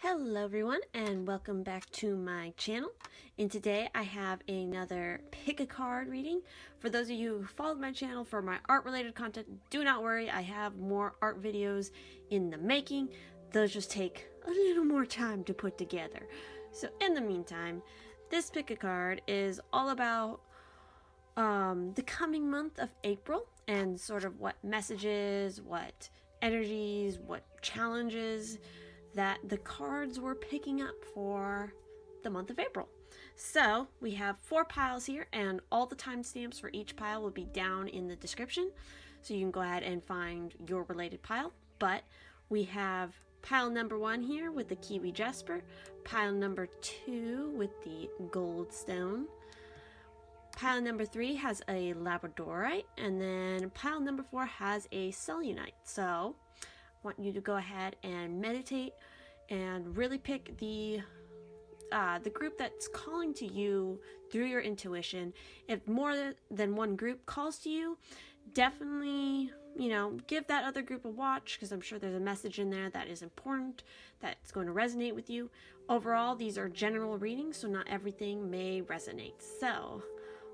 Hello everyone and welcome back to my channel. And today I have another pick a card reading. For those of you who followed my channel for my art related content, do not worry, I have more art videos in the making. Those just take a little more time to put together. So in the meantime, this pick a card is all about the coming month of April and sort of what messages, what energies, what challenges that the cards were picking up for the month of April. So we have 4 piles here, and all the timestamps for each pile will be down in the description, so you can go ahead and find your related pile. But we have pile number 1 here with the Kiwi Jasper, pile number 2 with the Goldstone, pile number 3 has a Labradorite, and then pile number 4 has a Selenite. So I want you to go ahead and meditate and really pick the group that's calling to you through your intuition. If more than one group calls to you, definitely, give that other group a watch, because I'm sure there's a message in there that is important, that's going to resonate with you. Overall, these are general readings, so not everything may resonate. So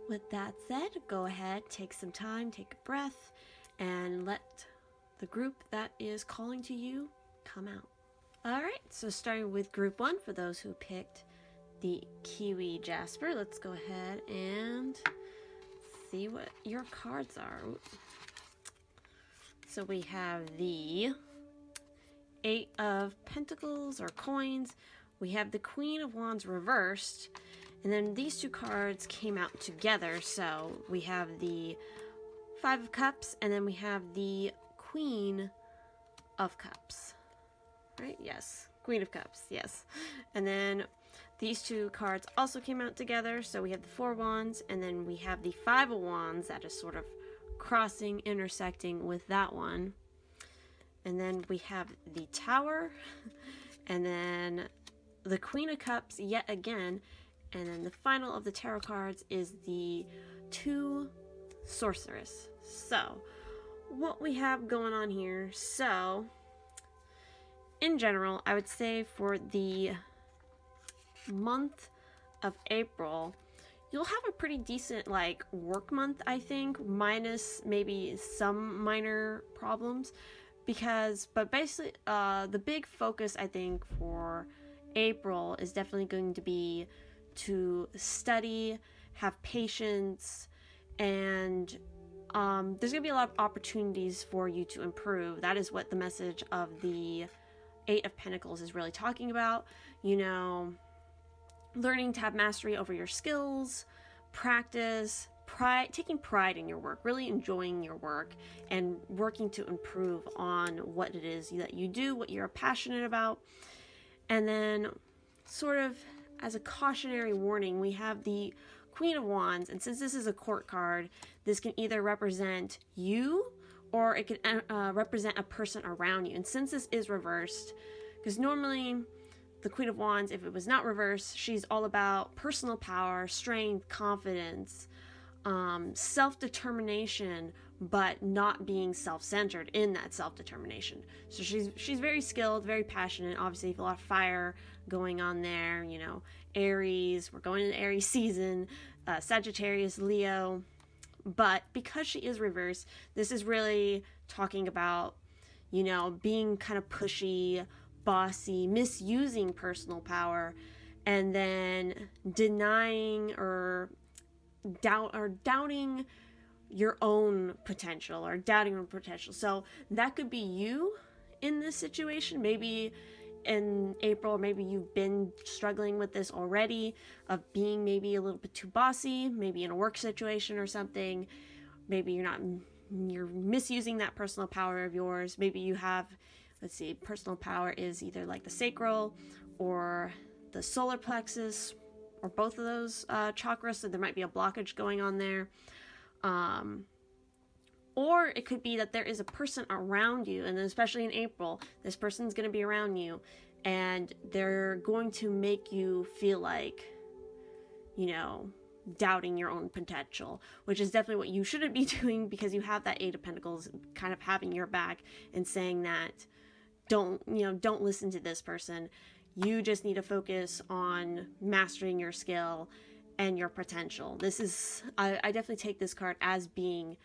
with that said, go ahead, take some time, take a breath, and let the group that is calling to you come out. Alright, so starting with group 1, for those who picked the Kiwi Jasper, let's go ahead and see what your cards are. So we have the 8 of Pentacles or coins, we have the Queen of Wands reversed, and then these 2 cards came out together. So we have the 5 of Cups, and then we have the Queen of Cups, right? Yes, Queen of Cups, yes. And then these 2 cards also came out together. So we have the 4 Wands, and then we have the 5 of Wands that is sort of crossing, intersecting with that one. And then we have the Tower, and then the Queen of Cups yet again. And then the final of the tarot cards is the 2 Sorceress. So what we have going on here, so in general, I would say for the month of April, you'll have a pretty decent work month, I think, minus maybe some minor problems, but basically the big focus I think for April is definitely going to be to study, have patience, and there's going to be a lot of opportunities for you to improve. That is what the message of the 8 of Pentacles is really talking about. Learning to have mastery over your skills, practice, taking pride in your work, really enjoying your work, and working to improve on what it is that you do, what you're passionate about. And then sort of as a cautionary warning, we have the Queen of Wands, and since this is a court card, this can either represent you or it can represent a person around you. And since this is reversed, because normally the Queen of Wands, if it was not reversed, she's all about personal power, strength, confidence, self-determination, but not being self-centered in that self-determination. So she's very skilled, very passionate, obviously a lot of fire going on there, Aries, we're going into Aries season, Sagittarius, Leo. But because she is reversed, this is really talking about, being kind of pushy, bossy, misusing personal power, and then denying or doubting your own potential, or doubting your own potential. So that could be you in this situation. Maybe in April, maybe you've been struggling with this already, of being maybe a little bit too bossy, maybe in a work situation or something. Maybe you're misusing that personal power of yours. Maybe you have, personal power is either like the sacral or the solar plexus, or both of those chakras, so there might be a blockage going on there. Or it could be that there is a person around you, and especially in April, this person's going to be around you, and they're going to make you feel like, doubting your own potential, which is definitely what you shouldn't be doing, because you have that 8 of Pentacles kind of having your back and saying that don't listen to this person. You just need to focus on mastering your skill and your potential. This is, I definitely take this card as being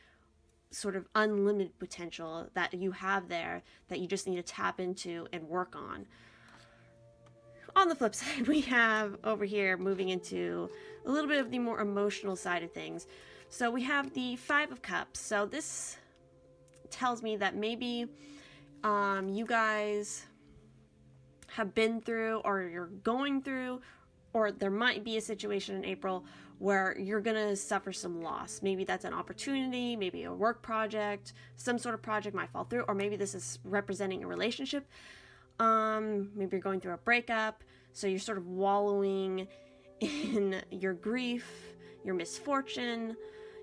sort of unlimited potential that you have there that you just need to tap into and work on. On the flip side, we have over here moving into a little bit of the more emotional side of things. So we have the Five of Cups. So this tells me that maybe you guys have been through, or you're going through, or there might be a situation in April where you're gonna suffer some loss. Maybe that's an opportunity, maybe a work project, some sort of project might fall through, or maybe this is representing a relationship. Maybe you're going through a breakup, so you're sort of wallowing in your grief, your misfortune,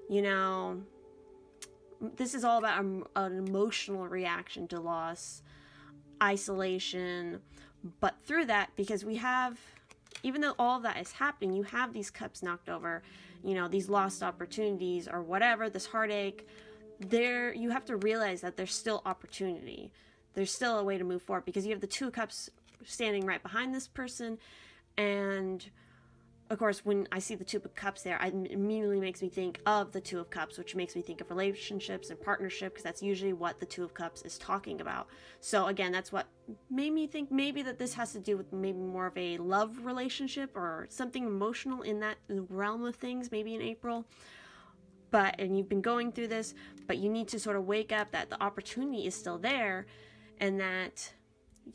you know. This is all about an emotional reaction to loss, isolation. But through that, because we have, even though all of that is happening, you have these cups knocked over, you know, these lost opportunities or whatever, this heartache. There, you have to realize that there's still opportunity. There's still a way to move forward, because you have the Two of Cups standing right behind this person. And of course, when I see the Two of Cups there, it immediately makes me think of the Two of Cups, which makes me think of relationships and partnership, because that's usually what the Two of Cups is talking about. So again, that's what made me think maybe that this has to do with maybe more of a love relationship or something emotional in that realm of things, maybe in April. And you've been going through this, but you need to sort of wake up that the opportunity is still there, and that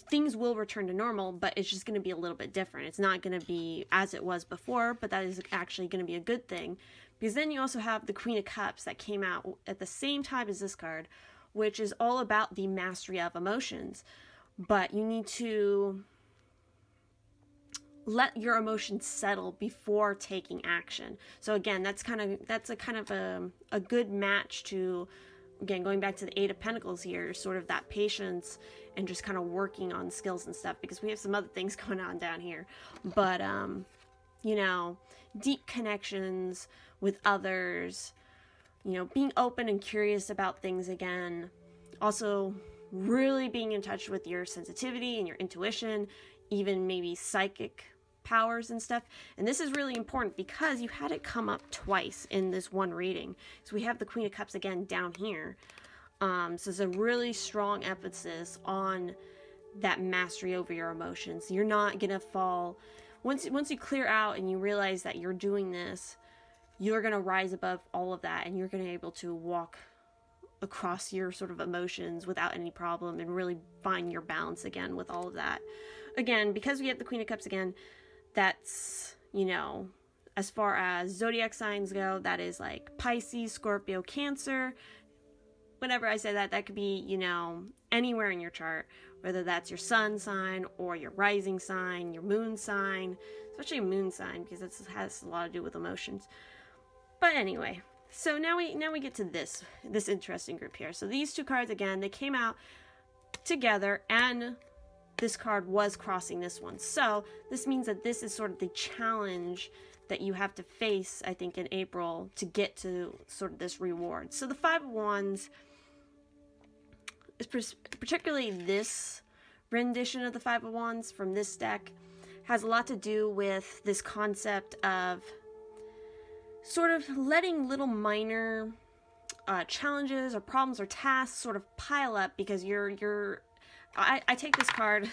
things will return to normal, but it's just going to be a little bit different. It's not going to be as it was before, but that is actually going to be a good thing, because then you also have the Queen of Cups that came out at the same time as this card, which is all about the mastery of emotions. But you need to let your emotions settle before taking action. So again, that's a kind of a good match to, again, going back to the Eight of Pentacles here, sort of that patience and just kind of working on skills and stuff, because we have some other things going on down here. But, you know, deep connections with others, you know, being open and curious about things again. Also, really being in touch with your sensitivity and your intuition, even maybe psychic powers and stuff. And this is really important because you had it come up twice in this one reading. So we have the Queen of Cups again down here. So it's a really strong emphasis on that mastery over your emotions. You're not gonna fall once you clear out and you realize that you're doing this. You're gonna rise above all of that, and you're gonna be able to walk across your sort of emotions without any problem and really find your balance again with all of that. Again, because we have the Queen of Cups again, that's, you know, as far as zodiac signs go, that is like Pisces, Scorpio, Cancer. Whenever I say that, that could be, you know, anywhere in your chart, whether that's your sun sign or your rising sign, your moon sign, especially moon sign, because that has a lot to do with emotions. But anyway, so now we get to this interesting group here. So these two cards, again, they came out together, and this card was crossing this one. So this means that this is sort of the challenge that you have to face, I think, in April to get to sort of this reward. So the Five of Wands, is particularly this rendition of the Five of Wands from this deck, has a lot to do with this concept of sort of letting little minor challenges or problems or tasks sort of pile up, because I take this card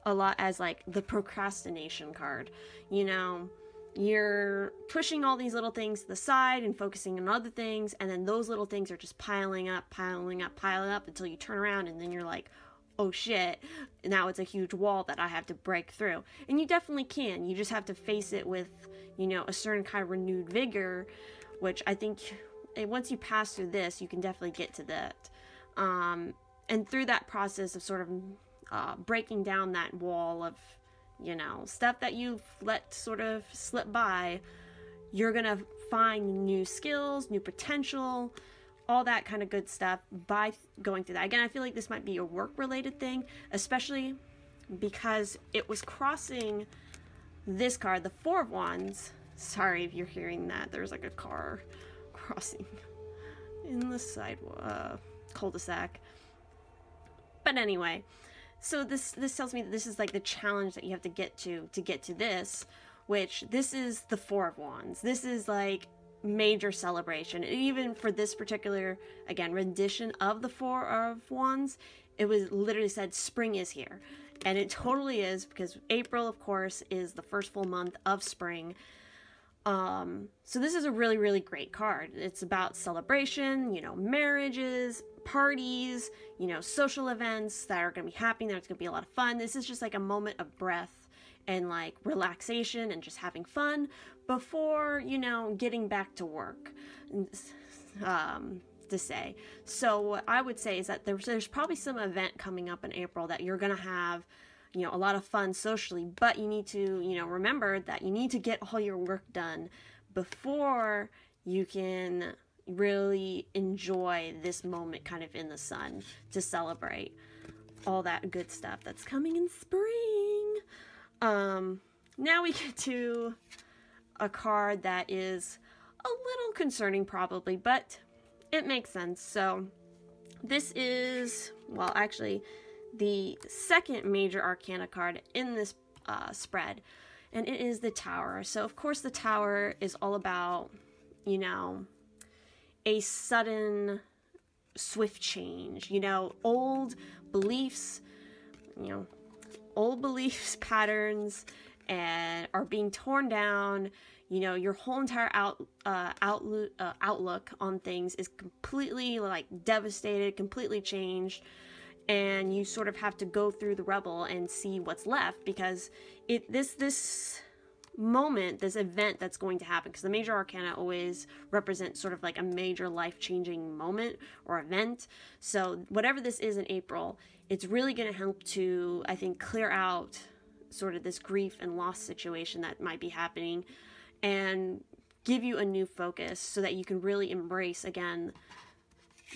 a lot as like the procrastination card. You know, you're pushing all these little things to the side and focusing on other things, and then those little things are just piling up until you turn around, and then you're like, oh shit, now it's a huge wall that I have to break through. And you definitely can. You just have to face it with, you know, a certain kind of renewed vigor, which I think once you pass through this, you can definitely get to that. And through that process of sort of breaking down that wall of, you know, stuff that you've let sort of slip by, you're gonna find new skills, new potential, all that kind of good stuff by going through that. Again, I feel like this might be a work-related thing, especially because it was crossing this card, the Four of Wands. Sorry if you're hearing that. There's like a car crossing in the side cul-de-sac. But anyway, So this tells me that this is like the challenge that you have to get to this, which this is the Four of Wands. This is like major celebration. And even for this particular, again, rendition of the Four of Wands, it was literally said spring is here. And it totally is, because April, of course, is the first full month of spring. So this is a really, really great card. It's about celebration, you know, marriages, parties, you know, social events that are going to be happening. There's going to be a lot of fun. This is just like a moment of breath and like relaxation and just having fun before, you know, getting back to work, to say. So what I would say is that there's probably some event coming up in April that you're going to have, you know, a lot of fun socially, but you need to, you know, remember that you need to get all your work done before you can really enjoy this moment kind of in the sun to celebrate all that good stuff that's coming in spring. Now we get to a card that is a little concerning probably, but it makes sense. So this is, well, actually the second major arcana card in this spread, and it is the Tower. So of course the Tower is all about, you know, a sudden swift change, you know, old beliefs, patterns, and are being torn down. You know, your whole entire outlook on things is completely like devastated, completely changed, and you sort of have to go through the rubble and see what's left, because this moment, this event that's going to happen, because the major arcana always represents sort of like a major life-changing moment or event. So whatever this is in April, it's really going to help to, I think, clear out sort of this grief and loss situation that might be happening, and give you a new focus so that you can really embrace, again,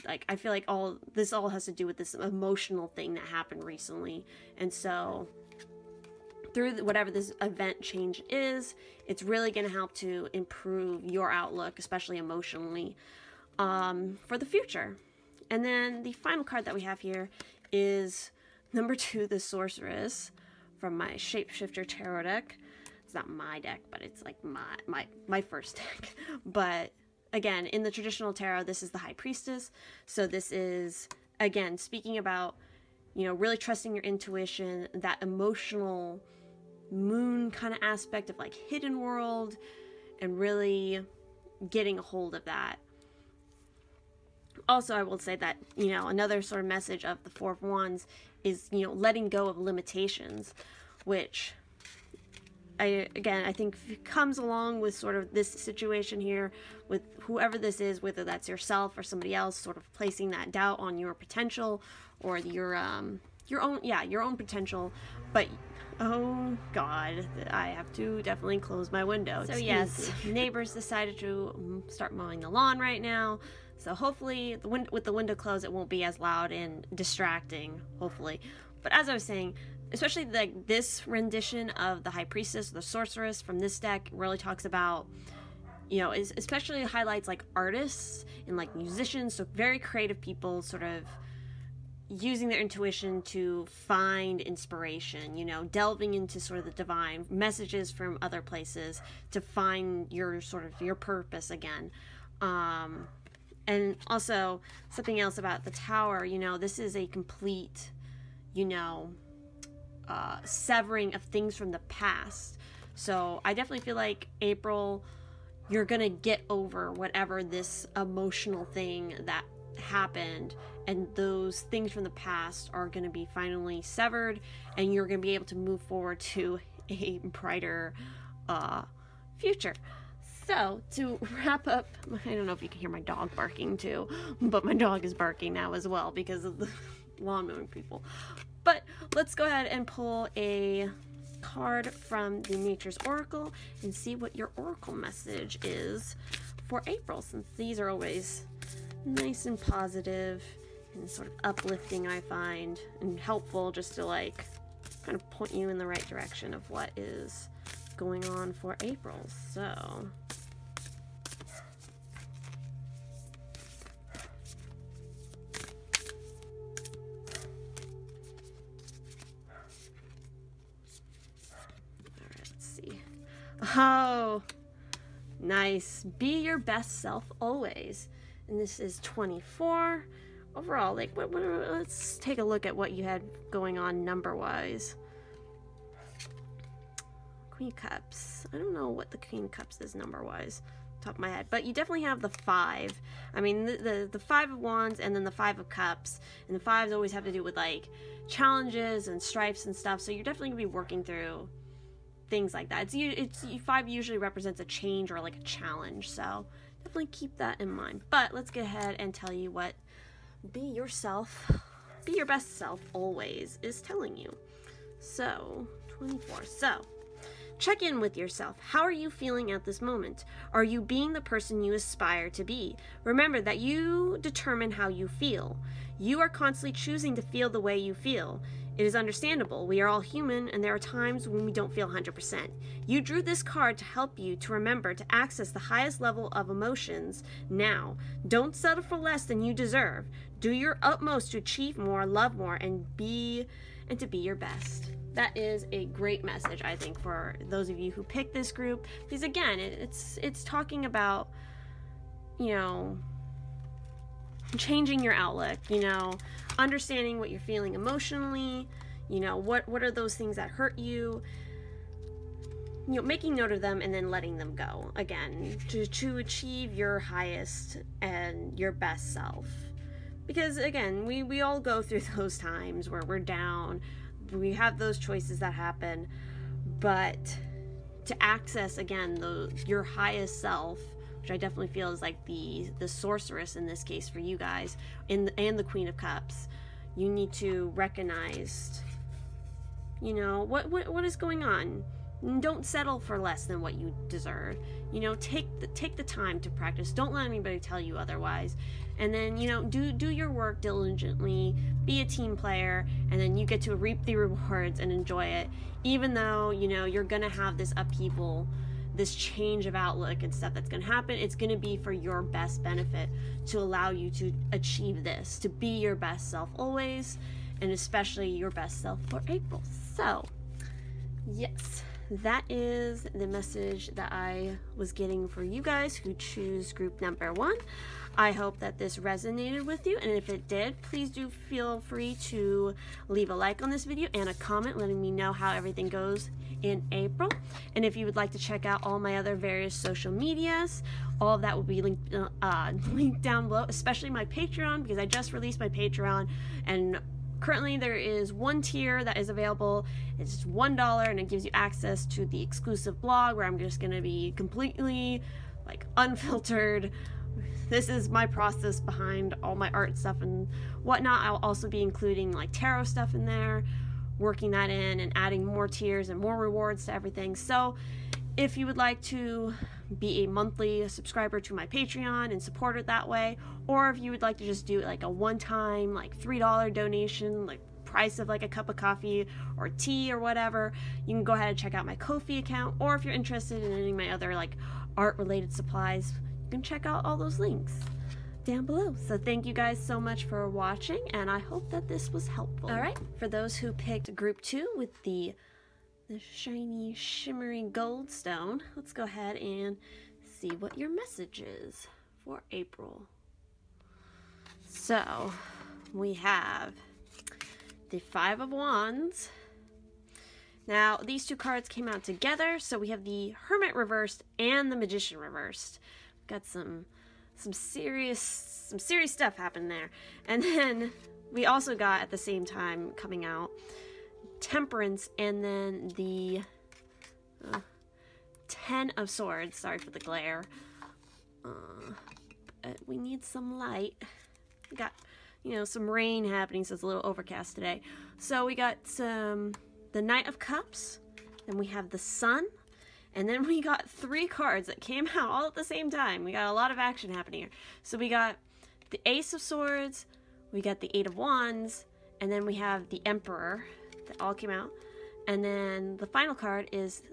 like, I feel like all has to do with this emotional thing that happened recently. And so through whatever this event change is, it's really going to help to improve your outlook, especially emotionally, for the future. And then the final card that we have here is number 2, the Sorceress, from my Shapeshifter Tarot deck. It's not my deck, but it's like my first deck. But again, in the traditional tarot, this is the High Priestess. So this is, again, speaking about, you know, really trusting your intuition, that emotional moon kind of aspect of like hidden world, and really getting a hold of that. Also, I will say that, you know, another sort of message of the Four of Wands is, you know, letting go of limitations, which I think comes along with sort of this situation here with whoever this is, whether that's yourself or somebody else, sort of placing that doubt on your potential or your own potential. But oh God, I have to definitely close my window. So yes, neighbors decided to start mowing the lawn right now. So hopefully with the window closed, it won't be as loud and distracting, hopefully. But as I was saying, especially like this rendition of the High Priestess, the Sorceress from this deck, really talks about, you know, especially highlights like artists and like musicians, so very creative people sort of using their intuition to find inspiration, you know, delving into sort of the divine messages from other places to find your purpose again. And also something else about the Tower, you know, this is a complete, you know, severing of things from the past. So I definitely feel like April, you're gonna get over whatever this emotional thing that happened, and those things from the past are gonna be finally severed, and you're gonna be able to move forward to a brighter future. So to wrap up, I don't know if you can hear my dog barking too, but my dog is barking now as well because of the lawn mowing people. But let's go ahead and pull a card from the Nature's Oracle and see what your oracle message is for April, since these are always nice and positive and sort of uplifting, I find, and helpful just to like kind of point you in the right direction of what is going on for April. So Oh, nice. Be your best self always. And this is 24. Overall, like, let's take a look at what you had going on number-wise. Queen of Cups. I don't know what the Queen of Cups is number-wise, top of my head, but you definitely have the 5. I mean, the 5 of Wands and then the 5 of Cups, and the 5s always have to do with like challenges and strifes and stuff. So you're definitely gonna be working through things like that. It's 5 usually represents a change or like a challenge, so definitely keep that in mind. But let's get ahead and tell you what be yourself, be your best self always is telling you. So 24. So check in with yourself. How are you feeling at this moment? Are you being the person you aspire to be? Remember that you determine how you feel. You are constantly choosing to feel the way you feel. It is understandable. We are all human, and there are times when we don't feel 100%. You drew this card to help you to remember to access the highest level of emotions now. Don't settle for less than you deserve. Do your utmost to achieve more, love more, and to be your best. That is a great message, I think, for those of you who picked this group, because again, it's talking about, you know, changing your outlook, you know, understanding what you're feeling emotionally, you know, what are those things that hurt you, you know, making note of them and then letting them go, again, to achieve your highest and your best self. Because again, we all go through those times where we're down, we have those choices that happen, but to access again your highest self, which I definitely feel is like the sorceress in this case for you guys, and the Queen of Cups, you need to recognize, you know, what is going on. Don't settle for less than what you deserve. You know, take the time to practice. Don't let anybody tell you otherwise. And then, you know, do your work diligently, be a team player, and then you get to reap the rewards and enjoy it. Even though, you know, you're gonna have this upheaval, this change of outlook and stuff that's gonna happen, it's gonna be for your best benefit to allow you to achieve this, to be your best self always, and especially your best self for April. So, yes. That is the message that I was getting for you guys who choose group number 1. I hope that this resonated with you, and if it did, please do feel free to leave a like on this video and a comment letting me know how everything goes in April. And if you would like to check out all my other various social medias, all of that will be linked down below, especially my Patreon, because I just released my Patreon, and currently there is one tier that is available. It's $1 and it gives you access to the exclusive blog where I'm just going to be completely like unfiltered. This is my process behind all my art stuff and whatnot. I'll also be including like tarot stuff in there, working that in and adding more tiers and more rewards to everything. So if you would like to be a monthly subscriber to my Patreon and support it that way, or if you would like to just do like a one-time like $3 donation, like price of like a cup of coffee or tea or whatever, you can go ahead and check out my Ko-fi account. Or if you're interested in any of my other like art related supplies, you can check out all those links down below. So thank you guys so much for watching, and I hope that this was helpful. All right, for those who picked group 2 with the shiny shimmery Goldstone, let's go ahead and see what your message is for April. So we have the 5 of Wands. Now these two cards came out together, so we have the Hermit reversed and the Magician reversed. We've got some serious stuff happened there. And then we also got at the same time coming out Temperance, and then the 10 of Swords. Sorry for the glare. But we need some light. We got, you know, some rain happening, so it's a little overcast today. So we got the Knight of Cups, then we have the Sun, and then we got 3 cards that came out all at the same time. We got a lot of action happening here. So we got the Ace of Swords, we got the 8 of Wands, and then we have the Emperor. That all came out. And then the final card is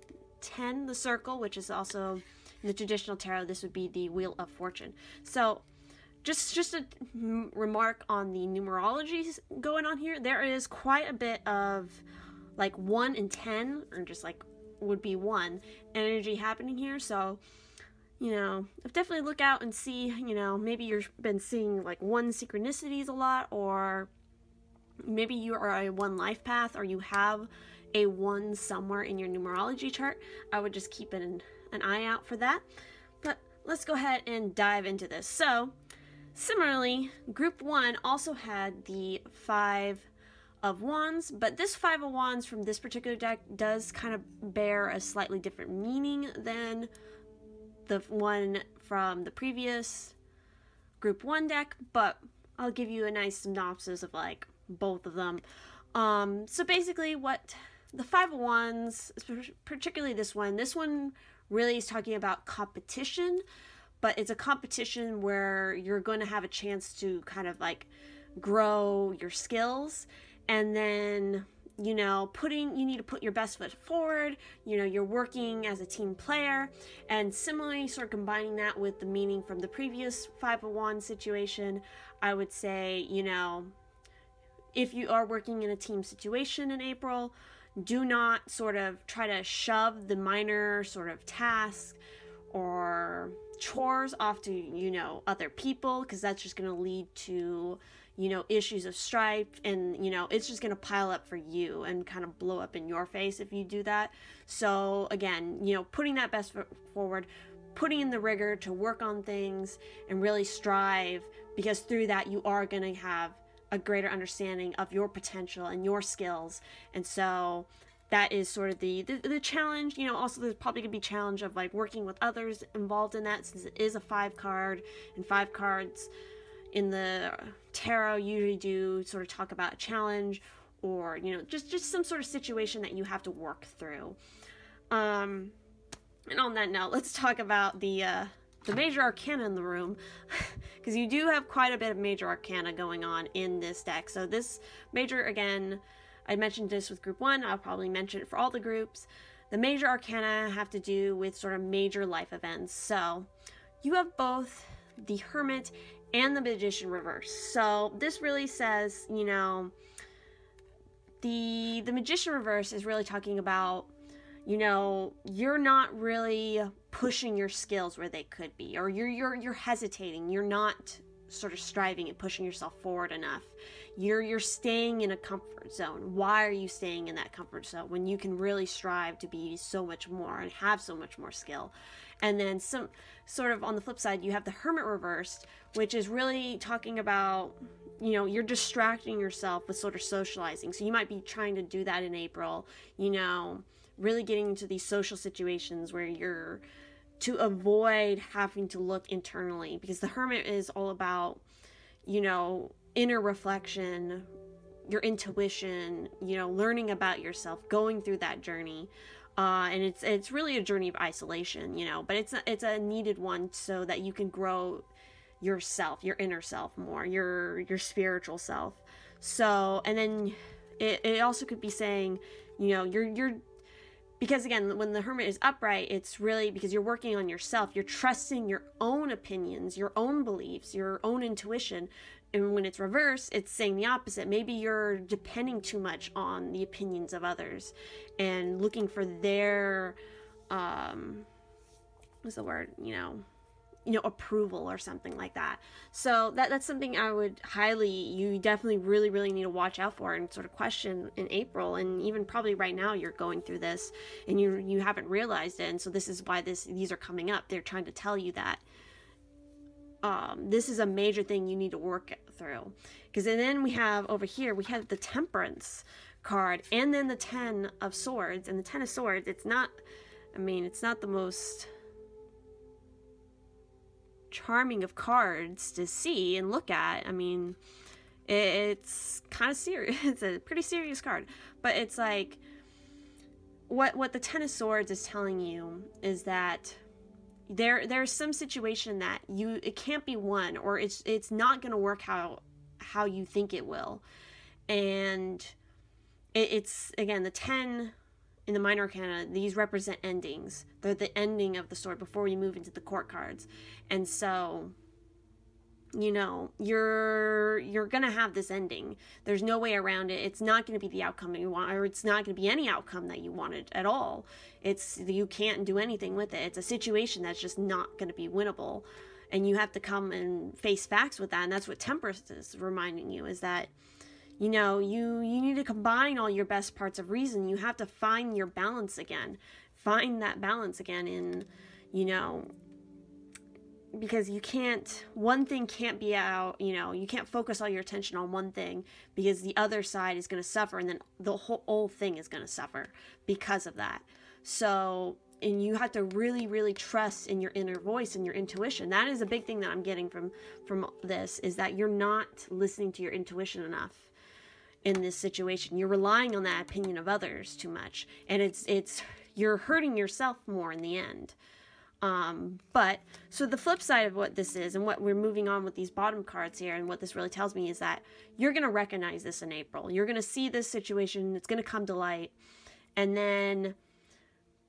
10, the Circle, which is also in the traditional tarot, this would be the Wheel of Fortune. So just a remark on the numerology going on here. There is quite a bit of like 1 and 10 are just like would be 1 energy happening here. So, you know, definitely look out and see, you know, maybe you've been seeing like 1 synchronicities a lot, or maybe you are a 1 life path, or you have a 1 somewhere in your numerology chart. I would just keep an eye out for that. But let's go ahead and dive into this. So, similarly, group 1 also had the 5 of Wands, but this 5 of Wands from this particular deck does kind of bear a slightly different meaning than the one from the previous group 1 deck, but I'll give you a nice synopsis of like both of them. So basically what the 5 of Wands, particularly this one really is talking about competition, but it's a competition where you're going to have a chance to kind of like grow your skills, and then, you know, you need to put your best foot forward. You know, you're working as a team player, and similarly sort of combining that with the meaning from the previous 5 of Wands situation, I would say, you know, if you are working in a team situation in April, do not sort of try to shove the minor sort of tasks or chores off to, you know, other people, because that's just going to lead to, you know, issues of strife, and, you know, it's just going to pile up for you and kind of blow up in your face if you do that. So again, you know, putting that best foot forward, putting in the rigor to work on things and really strive, because through that you are going to have a greater understanding of your potential and your skills. And so that is sort of the challenge. You know, also there's probably going to be challenge of like working with others involved in that, since it is a 5 card, and 5 cards in the tarot usually do sort of talk about a challenge, or, you know, just some sort of situation that you have to work through. And on that note, let's talk about the major arcana in the room, because you do have quite a bit of major arcana going on in this deck. So this major, again, I mentioned this with group 1, I'll probably mention it for all the groups. The major arcana have to do with sort of major life events. So you have both the Hermit and the Magician reverse. So this really says, you know, the Magician reverse is really talking about, you know, you're not really pushing your skills where they could be, or you're hesitating. You're not sort of striving and pushing yourself forward enough. You're staying in a comfort zone. Why are you staying in that comfort zone when you can really strive to be so much more and have so much more skill? And then some sort of on the flip side, you have the Hermit reversed, which is really talking about, you know, you're distracting yourself with sort of socializing. So you might be trying to do that in April, you know, really getting into these social situations where you're to avoid having to look internally, because the Hermit is all about, you know, inner reflection, your intuition, you know, learning about yourself, going through that journey. And it's really a journey of isolation, you know, but it's a needed one so that you can grow yourself, your inner self more, your spiritual self. So, and then it also could be saying, you know, you're because again, when the Hermit is upright, it's really because you're working on yourself. You're trusting your own opinions, your own beliefs, your own intuition. And when it's reversed, it's saying the opposite. Maybe you're depending too much on the opinions of others and looking for their, what's the word, you know, approval or something like that. So that's something I would you definitely really need to watch out for and sort of question in April. And even probably right now you're going through this and you haven't realized it. And so this is why these are coming up. They're trying to tell you that this is a major thing you need to work through. Because then we have over here, we have the Temperance card and then the 10 of Swords. And the 10 of Swords, it's not the most charming of cards to see and look at. I mean, it's kind of serious. It's a pretty serious card, but it's like what the 10 of Swords is telling you is that there's some situation that it can't be won, or it's not going to work how you think it will. And it's again, the 10 in the minor arcana, these represent endings. They're the ending of the sword before we move into the court cards. And so you know, you're gonna have this ending. There's no way around it. It's not gonna be the outcome that you want, or it's not gonna be any outcome that you wanted at all. You can't do anything with it. It's a situation that's just not gonna be winnable, and you have to come and face facts with that. And that's what Temperance is reminding you, is that, you know, you need to combine all your best parts of reason. You have to find your balance again. Find that balance again in, you know, because one thing can't be out, you know, you can't focus all your attention on one thing, because the other side is going to suffer, and then the whole thing is going to suffer because of that. So, and you have to really, really trust in your inner voice and your intuition. That is a big thing that I'm getting from this, is that you're not listening to your intuition enough in this situation. You're relying on that opinion of others too much, and you're hurting yourself more in the end. But so the flip side of what this is, and what we're moving on with these bottom cards here, and what this really tells me, is that you're going to recognize this in April. You're going to see this situation. It's going to come to light. And then,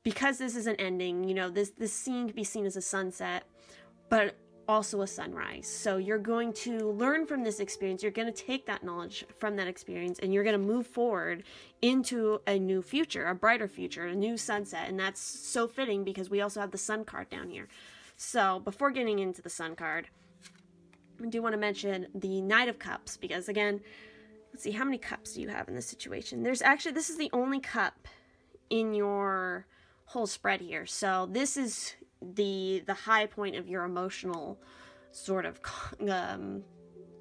because this is an ending, you know, this scene can be seen as a sunset, but also a sunrise. So you're going to learn from this experience. You're going to take that knowledge from that experience, and you're going to move forward into a new future, a brighter future, a new sunset. And that's so fitting, because we also have the sun card down here. So before getting into the sun card, I do want to mention the Knight of Cups, because again, let's see, how many cups do you have in this situation? This is the only cup in your whole spread here. So this is the high point of your emotional sort of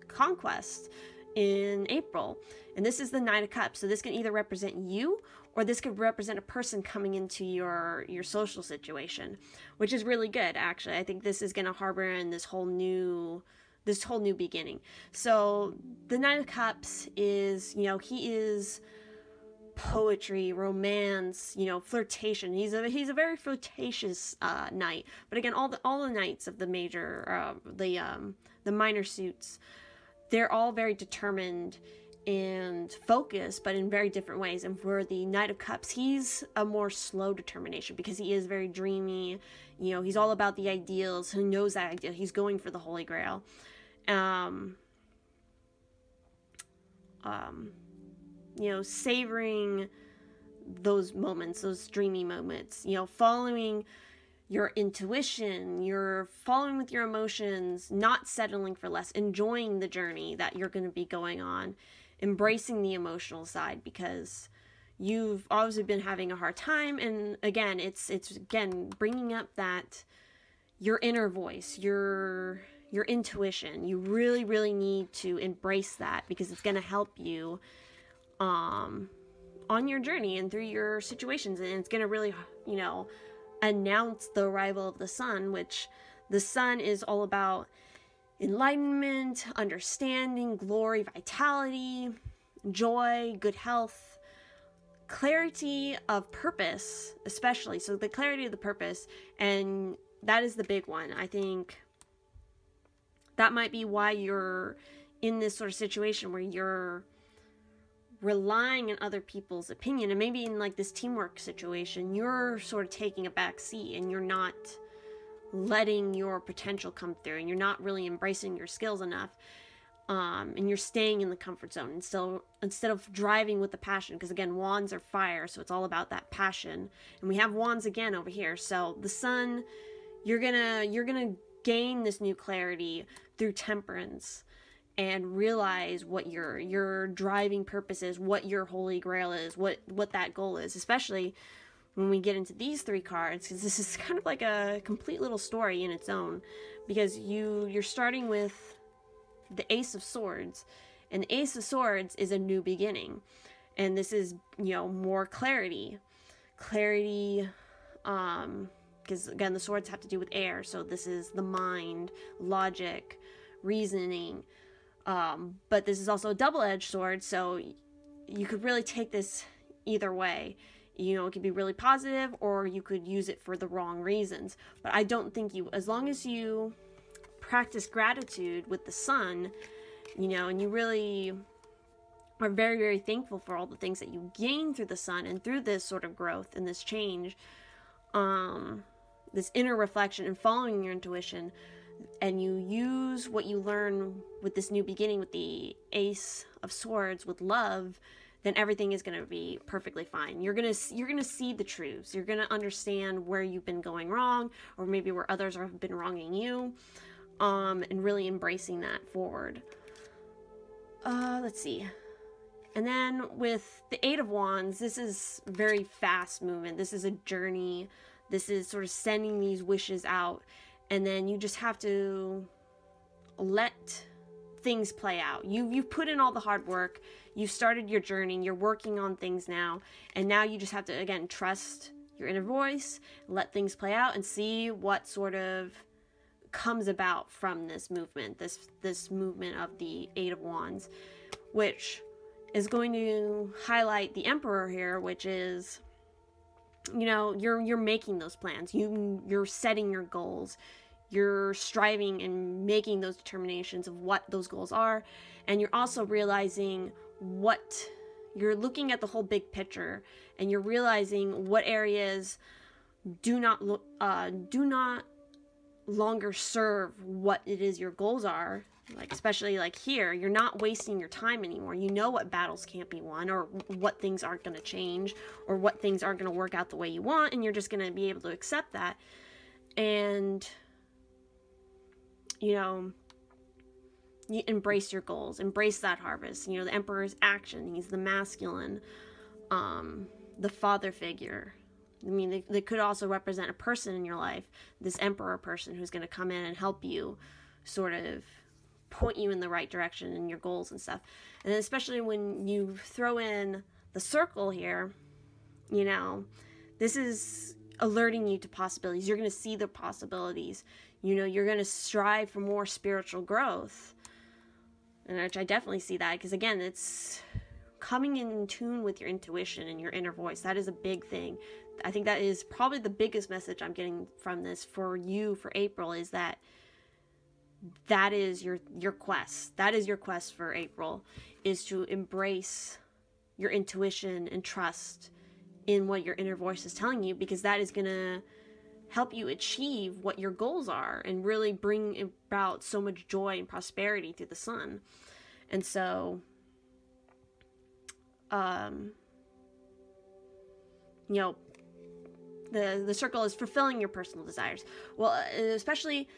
conquest in April. And this is the Knight of Cups. So this can either represent you, or this could represent a person coming into your social situation, which is really good, actually. I think this is going to harbor in this whole new beginning. So the Knight of Cups is, you know, he is poetry, romance, you know, flirtation. He's a very flirtatious knight. But again, all the knights of the major, the minor suits, they're all very determined and focused, but in very different ways. And for the Knight of Cups, he's a more slow determination, because he is very dreamy. You know, he's all about the ideals. He knows that ideal. He's going for the Holy Grail. You know, savoring those moments, those dreamy moments, you know, following your intuition, you're following with your emotions, not settling for less, enjoying the journey that you're going to be going on, embracing the emotional side, because you've obviously been having a hard time. And again, it's again bringing up that your inner voice, your intuition. You really, really need to embrace that, because it's going to help you on your journey and through your situations. And it's going to really, you know, announce the arrival of the sun, which the sun is all about enlightenment, understanding, glory, vitality, joy, good health, clarity of purpose, especially. So the clarity of the purpose, and that is the big one. I think that might be why you're in this sort of situation where you're relying on other people's opinion, and maybe in like this teamwork situation, you're sort of taking a back seat, and you're not letting your potential come through, and you're not really embracing your skills enough, and you're staying in the comfort zone instead of driving with the passion, because again, wands are fire, so it's all about that passion. And we have wands again over here. So the sun, you're gonna gain this new clarity through temperance, and realize what your driving purpose is, what your holy grail is, what that goal is, especially when we get into these three cards, because this is kind of like a complete little story in its own, because you're starting with the Ace of Swords, and the Ace of Swords is a new beginning, and this is, you know, more clarity, because again, the swords have to do with air, so this is the mind, logic, reasoning. But this is also a double-edged sword, so you could really take this either way. You know, it could be really positive, or you could use it for the wrong reasons. But I don't think as long as you practice gratitude with the sun, you know, and you really are very, very thankful for all the things that you gain through the sun and through this sort of growth and this change, this inner reflection and following your intuition, and you use what you learn with this new beginning, with the Ace of Swords, with love, then everything is going to be perfectly fine. You're going to see the truths. You're going to understand where you've been going wrong, or maybe where others have been wronging you, and really embracing that forward. Let's see. And then with the Eight of Wands, this is very fast movement. This is a journey. This is sort of sending these wishes out. And then you just have to let things play out. You've put in all the hard work. You've started your journey. You're working on things now. And now you just have to, again, trust your inner voice, let things play out, and see what sort of comes about from this movement, this movement of the Eight of Wands, which is going to highlight the Emperor here, which is, you know, you're making those plans. You're setting your goals. You're striving and making those determinations of what those goals are. And you're also realizing you're looking at the whole big picture, and you're realizing what areas do not longer serve what it is your goals are. Like, especially like here, you're not wasting your time anymore. You know what battles can't be won, or what things aren't going to change, or what things aren't going to work out the way you want, and you're just going to be able to accept that. And, you know, you embrace your goals, embrace that harvest. You know, the Emperor's action, he's the masculine, the father figure. I mean, they could also represent a person in your life, this Emperor person who's going to come in and help you sort of point you in the right direction in your goals and stuff. And then especially when you throw in the circle here, you know, this is alerting you to possibilities. You're going to see the possibilities. You know, you're going to strive for more spiritual growth. And which I definitely see that, because again, it's coming in tune with your intuition and your inner voice. That is a big thing. I think that is probably the biggest message I'm getting from this for you for April, is that is your quest. That is your quest for April, is to embrace your intuition and trust in what your inner voice is telling you, because that is going to help you achieve what your goals are and really bring about so much joy and prosperity through the sun. And so, you know, the circle is fulfilling your personal desires. Well, especially,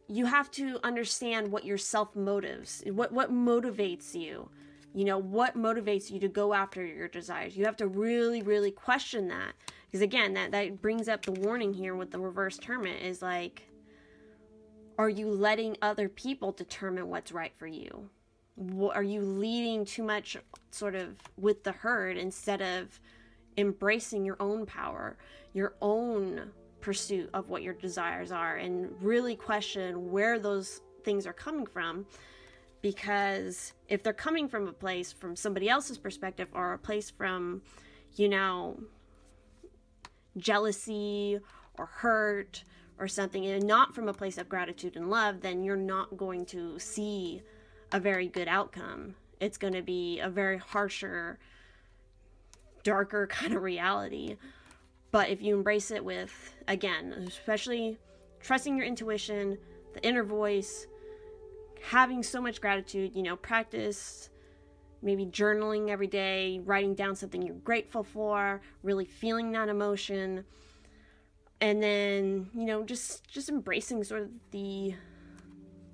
you have to understand what your self-motives, what motivates you. You know, what motivates you to go after your desires. You have to really, really question that. Because again, that brings up the warning here with the reverse Hermit, is like, are you letting other people determine what's right for you? Are you leading too much sort of with the herd instead of embracing your own power, your own pursuit of what your desires are, and really question where those things are coming from? Because if they're coming from a place from somebody else's perspective, or a place from, you know, jealousy or hurt or something, and not from a place of gratitude and love, then you're not going to see a very good outcome. It's going to be a very harsher, darker kind of reality. But if you embrace it with, again, especially trusting your intuition, the inner voice, having so much gratitude, you know, practice maybe journaling every day, writing down something you're grateful for, really feeling that emotion, and then, you know, just embracing sort of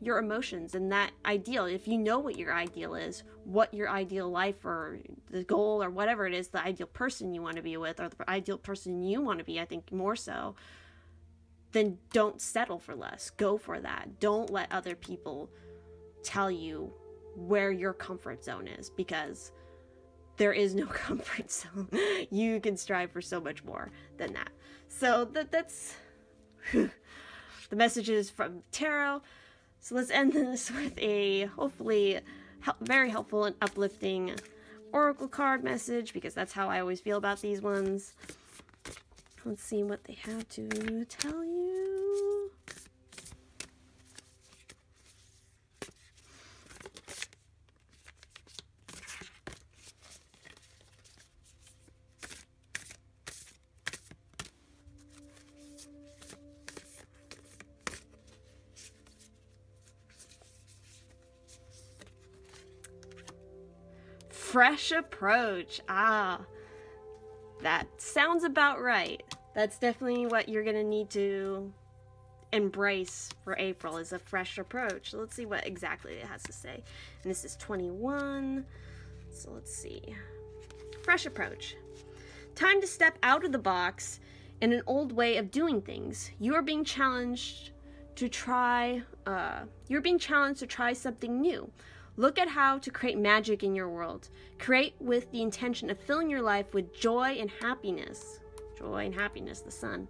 your emotions and that ideal. If you know what your ideal is, what your ideal life or the goal or whatever it is, the ideal person you want to be with, or the ideal person you want to be, I think more so, then don't settle for less. Go for that. Don't let other people tell you where your comfort zone is, because there is no comfort zone. You can strive for so much more than that. So that's the messages from tarot. So let's end this with a hopefully very helpful and uplifting oracle card message, because that's how I always feel about these ones. Let's see what they have to tell you. fresh approach. Ah, that sounds about right. That's definitely what you're gonna need to embrace for April, is a fresh approach. So let's see what exactly it has to say. And this is 21. So let's see. Fresh approach. Time to step out of the box and an old way of doing things. You are being challenged to try something new. Look at how to create magic in your world. Create with the intention of filling your life with joy and happiness. Joy and happiness, the sun.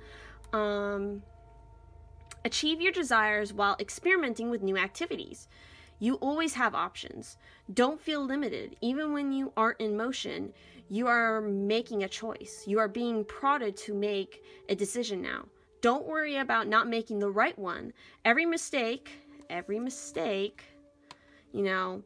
Achieve your desires while experimenting with new activities. You always have options. Don't feel limited. Even when you aren't in motion, you are making a choice. You are being prodded to make a decision now. Don't worry about not making the right one. Every mistake, you know,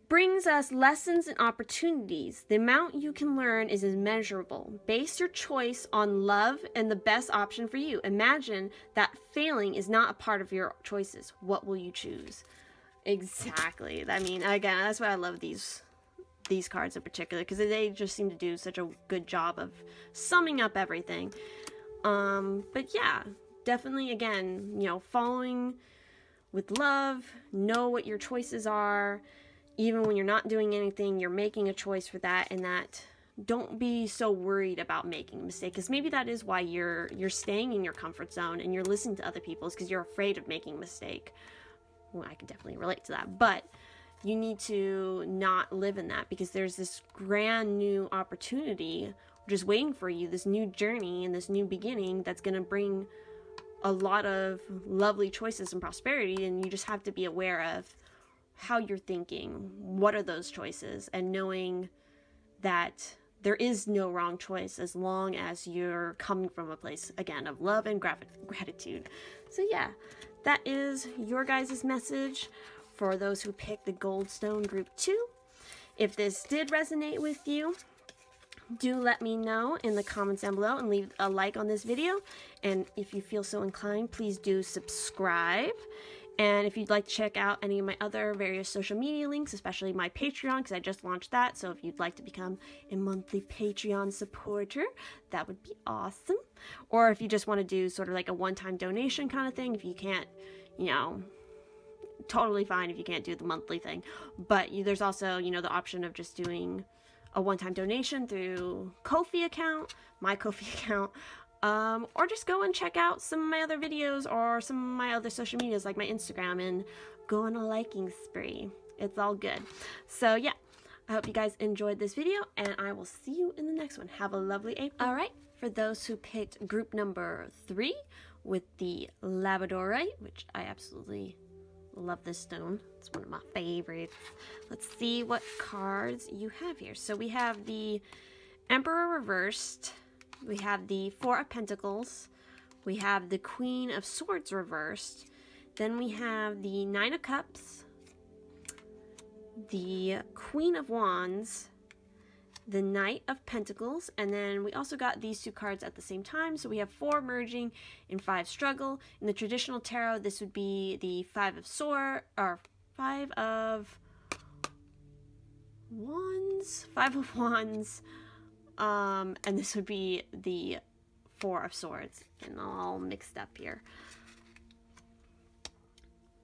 brings us lessons and opportunities. The amount you can learn is immeasurable. Base your choice on love and the best option for you. Imagine that failing is not a part of your choices. What will you choose? Exactly. I mean, again, that's why I love these cards in particular, because they just seem to do such a good job of summing up everything. But yeah, definitely, again, you know, following with love, know what your choices are. Even when you're not doing anything, you're making a choice for that, and that don't be so worried about making a mistake, because maybe that is why you're staying in your comfort zone and you're listening to other people, is because you're afraid of making a mistake. Well, I can definitely relate to that, but you need to not live in that, because there's this grand new opportunity just waiting for you, this new journey and this new beginning that's going to bring a lot of lovely choices and prosperity, and you just have to be aware of how you're thinking, what are those choices, and knowing that there is no wrong choice as long as you're coming from a place, again, of love and gratitude. So yeah, that is your guys' message for those who picked the Goldstone Group 2. If this did resonate with you, do let me know in the comments down below and leave a like on this video. And if you feel so inclined, please do subscribe. And if you'd like to check out any of my other various social media links, especially my Patreon, because I just launched that. So if you'd like to become a monthly Patreon supporter, that would be awesome. Or if you just want to do sort of like a one-time donation kind of thing, if you can't, you know, totally fine if you can't do the monthly thing. But there's also, you know, the option of just doing a one-time donation through Ko-fi account, my Ko-fi account. Or just go and check out some of my other videos or some of my other social medias like my Instagram and go on a liking spree. It's all good. So yeah, I hope you guys enjoyed this video and I will see you in the next one. Have a lovely April. All right, for those who picked group number 3 with the Labradorite, which I absolutely love this stone. It's one of my favorites. Let's see what cards you have here. So we have the Emperor reversed. We have the Four of Pentacles. We have the Queen of Swords reversed. Then we have the Nine of Cups, the Queen of Wands, the Knight of Pentacles, and then we also got these two cards at the same time. So we have 4 merging and 5 struggle. In the traditional tarot, this would be the Five of Wands. And this would be the Four of Swords, and all mixed up here.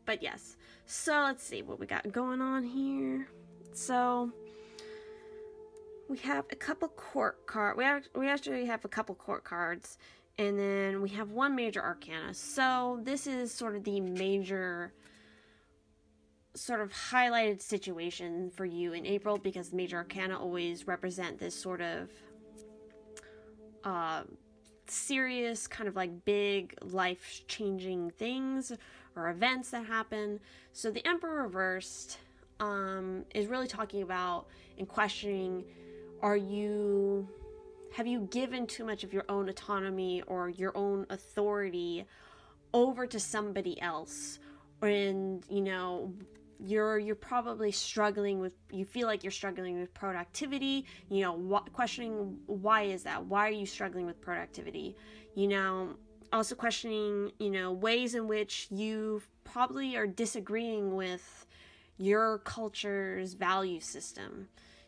But yes, so let's see what we got going on here. So we have a couple court cards. We actually have a couple court cards, and then we have one major arcana. So this is sort of the major sort of highlighted situation for you in April, because major arcana always represent this sort of serious kind of like big life-changing things or events that happen. So the Emperor reversed is really talking about and questioning, have you given too much of your own autonomy or your own authority over to somebody else? And you know, you're probably struggling with, you feel like you're struggling with productivity, you know, questioning why is that? Why are you struggling with productivity? You know, also questioning, you know, ways in which you probably are disagreeing with your culture's value system,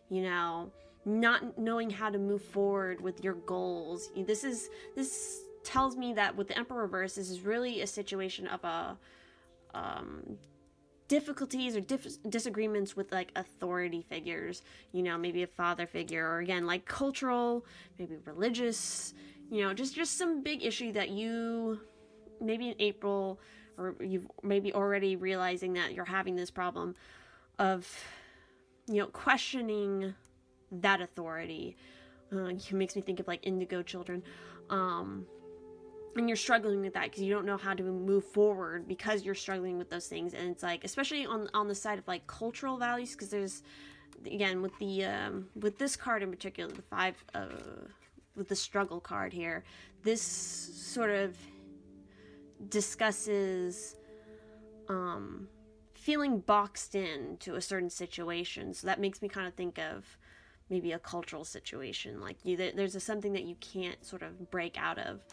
you know, not knowing how to move forward with your goals. This tells me that with the Emperor reverse, this is really a situation of a difficulties or disagreements with like authority figures, you know, maybe a father figure, or again like cultural, maybe religious, you know, just some big issue that you maybe in April, or you've maybe already realizing that you're having this problem of, you know, questioning that authority. It makes me think of like indigo children, and you're struggling with that because you don't know how to move forward because you're struggling with those things. And it's like, especially on the side of like cultural values, because there's, again, with the with this card in particular, the 5 with the struggle card here, this sort of discusses feeling boxed in to a certain situation. So that makes me kind of think of maybe a cultural situation, like there's something that you can't sort of break out of.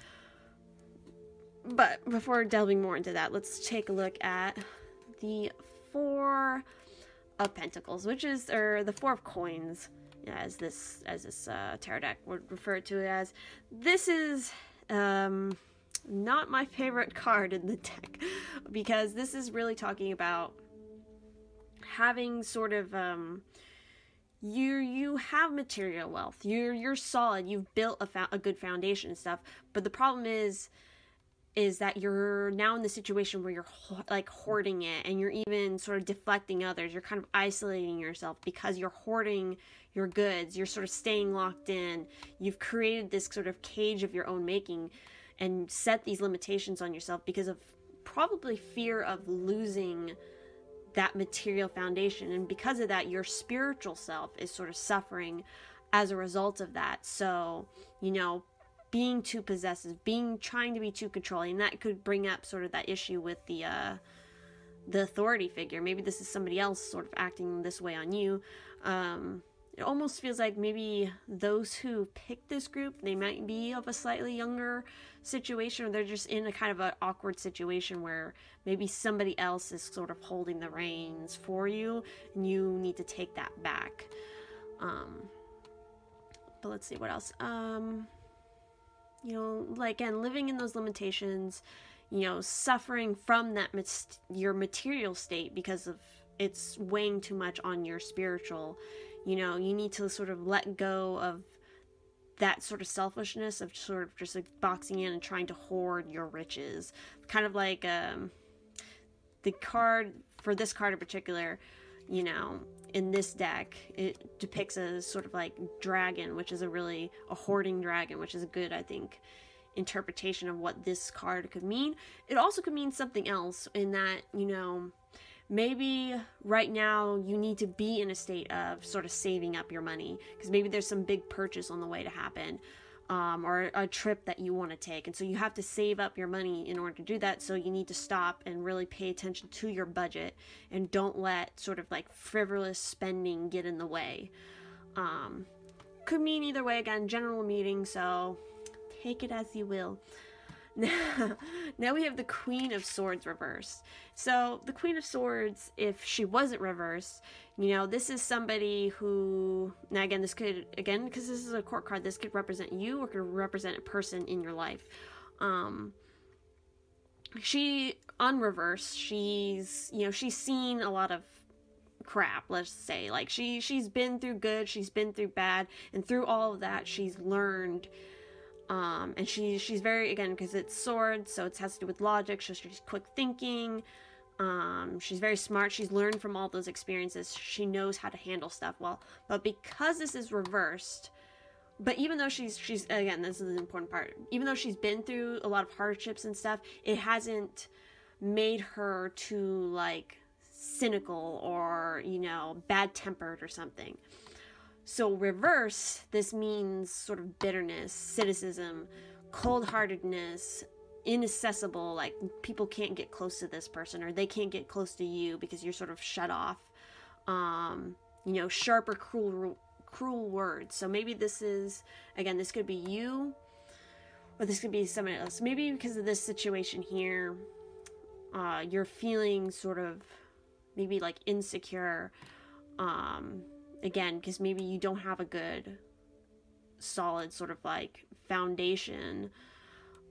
But before delving more into that, let's take a look at the 4 of Pentacles, which is, or the 4 of Coins, as this tarot deck would refer to it as. This is not my favorite card in the deck, because this is really talking about having sort of you have material wealth, you're solid, you've built a good foundation and stuff, but the problem is that you're now in the situation where you're like hoarding it, and you're even sort of deflecting others. You're kind of isolating yourself because you're hoarding your goods. You're sort of staying locked in. You've created this sort of cage of your own making and set these limitations on yourself because of probably fear of losing that material foundation. And because of that, your spiritual self is sort of suffering as a result of that. So, you know, being too possessive, trying to be too controlling, and that could bring up sort of that issue with the authority figure. Maybe this is somebody else sort of acting this way on you. It almost feels like maybe those who pick this group, they might be of a slightly younger situation, or they're just in a kind of an awkward situation where maybe somebody else is sort of holding the reins for you, and you need to take that back. But let's see what else. You know, like, again, living in those limitations, you know, suffering from that your material state because of it's weighing too much on your spiritual. You know, you need to sort of let go of that sort of selfishness of sort of just like boxing in and trying to hoard your riches. Kind of like the card, for this card in particular, you know, in this deck, it depicts a sort of like dragon, which is a hoarding dragon, which is a good, I think, interpretation of what this card could mean. It also could mean something else in that, you know, maybe right now you need to be in a state of sort of saving up your money because maybe there's some big purchase on the way to happen, or a trip that you want to take, and so you have to save up your money in order to do that. So you need to stop and really pay attention to your budget and don't let sort of like frivolous spending get in the way. Could mean either way, again, general meaning, so take it as you will. Now we have the Queen of Swords reversed. So the Queen of Swords, if she wasn't reversed, you know, this is somebody who, now again, this could, again, because this is a court card, this could represent you or could represent a person in your life. She, on reverse, she's, you know, she's seen a lot of crap, let's say. Like, she's been through good, she's been through bad, and through all of that, she's learned. And she's very, again, because it's swords, so it has to do with logic, so she's quick thinking, she's very smart, she's learned from all those experiences, she knows how to handle stuff well. But because this is reversed, but even though she's again, this is the important part, even though she's been through a lot of hardships and stuff, it hasn't made her too, like, cynical or, you know, bad-tempered or something. So reverse, this means sort of bitterness, cynicism, cold-heartedness, inaccessible, like people can't get close to this person or they can't get close to you because you're sort of shut off. You know, sharp or cruel words. So maybe this is, again, this could be you or this could be somebody else. Maybe because of this situation here, you're feeling sort of maybe like insecure, again, because maybe you don't have a good solid sort of like foundation,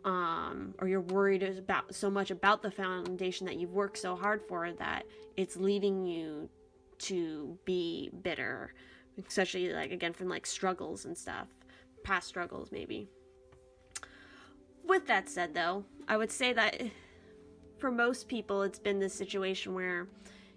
or you're worried about so much about the foundation that you've worked so hard for that it's leading you to be bitter, especially like again from like struggles and stuff, past struggles maybe. With that said though, I would say that for most people it's been this situation where,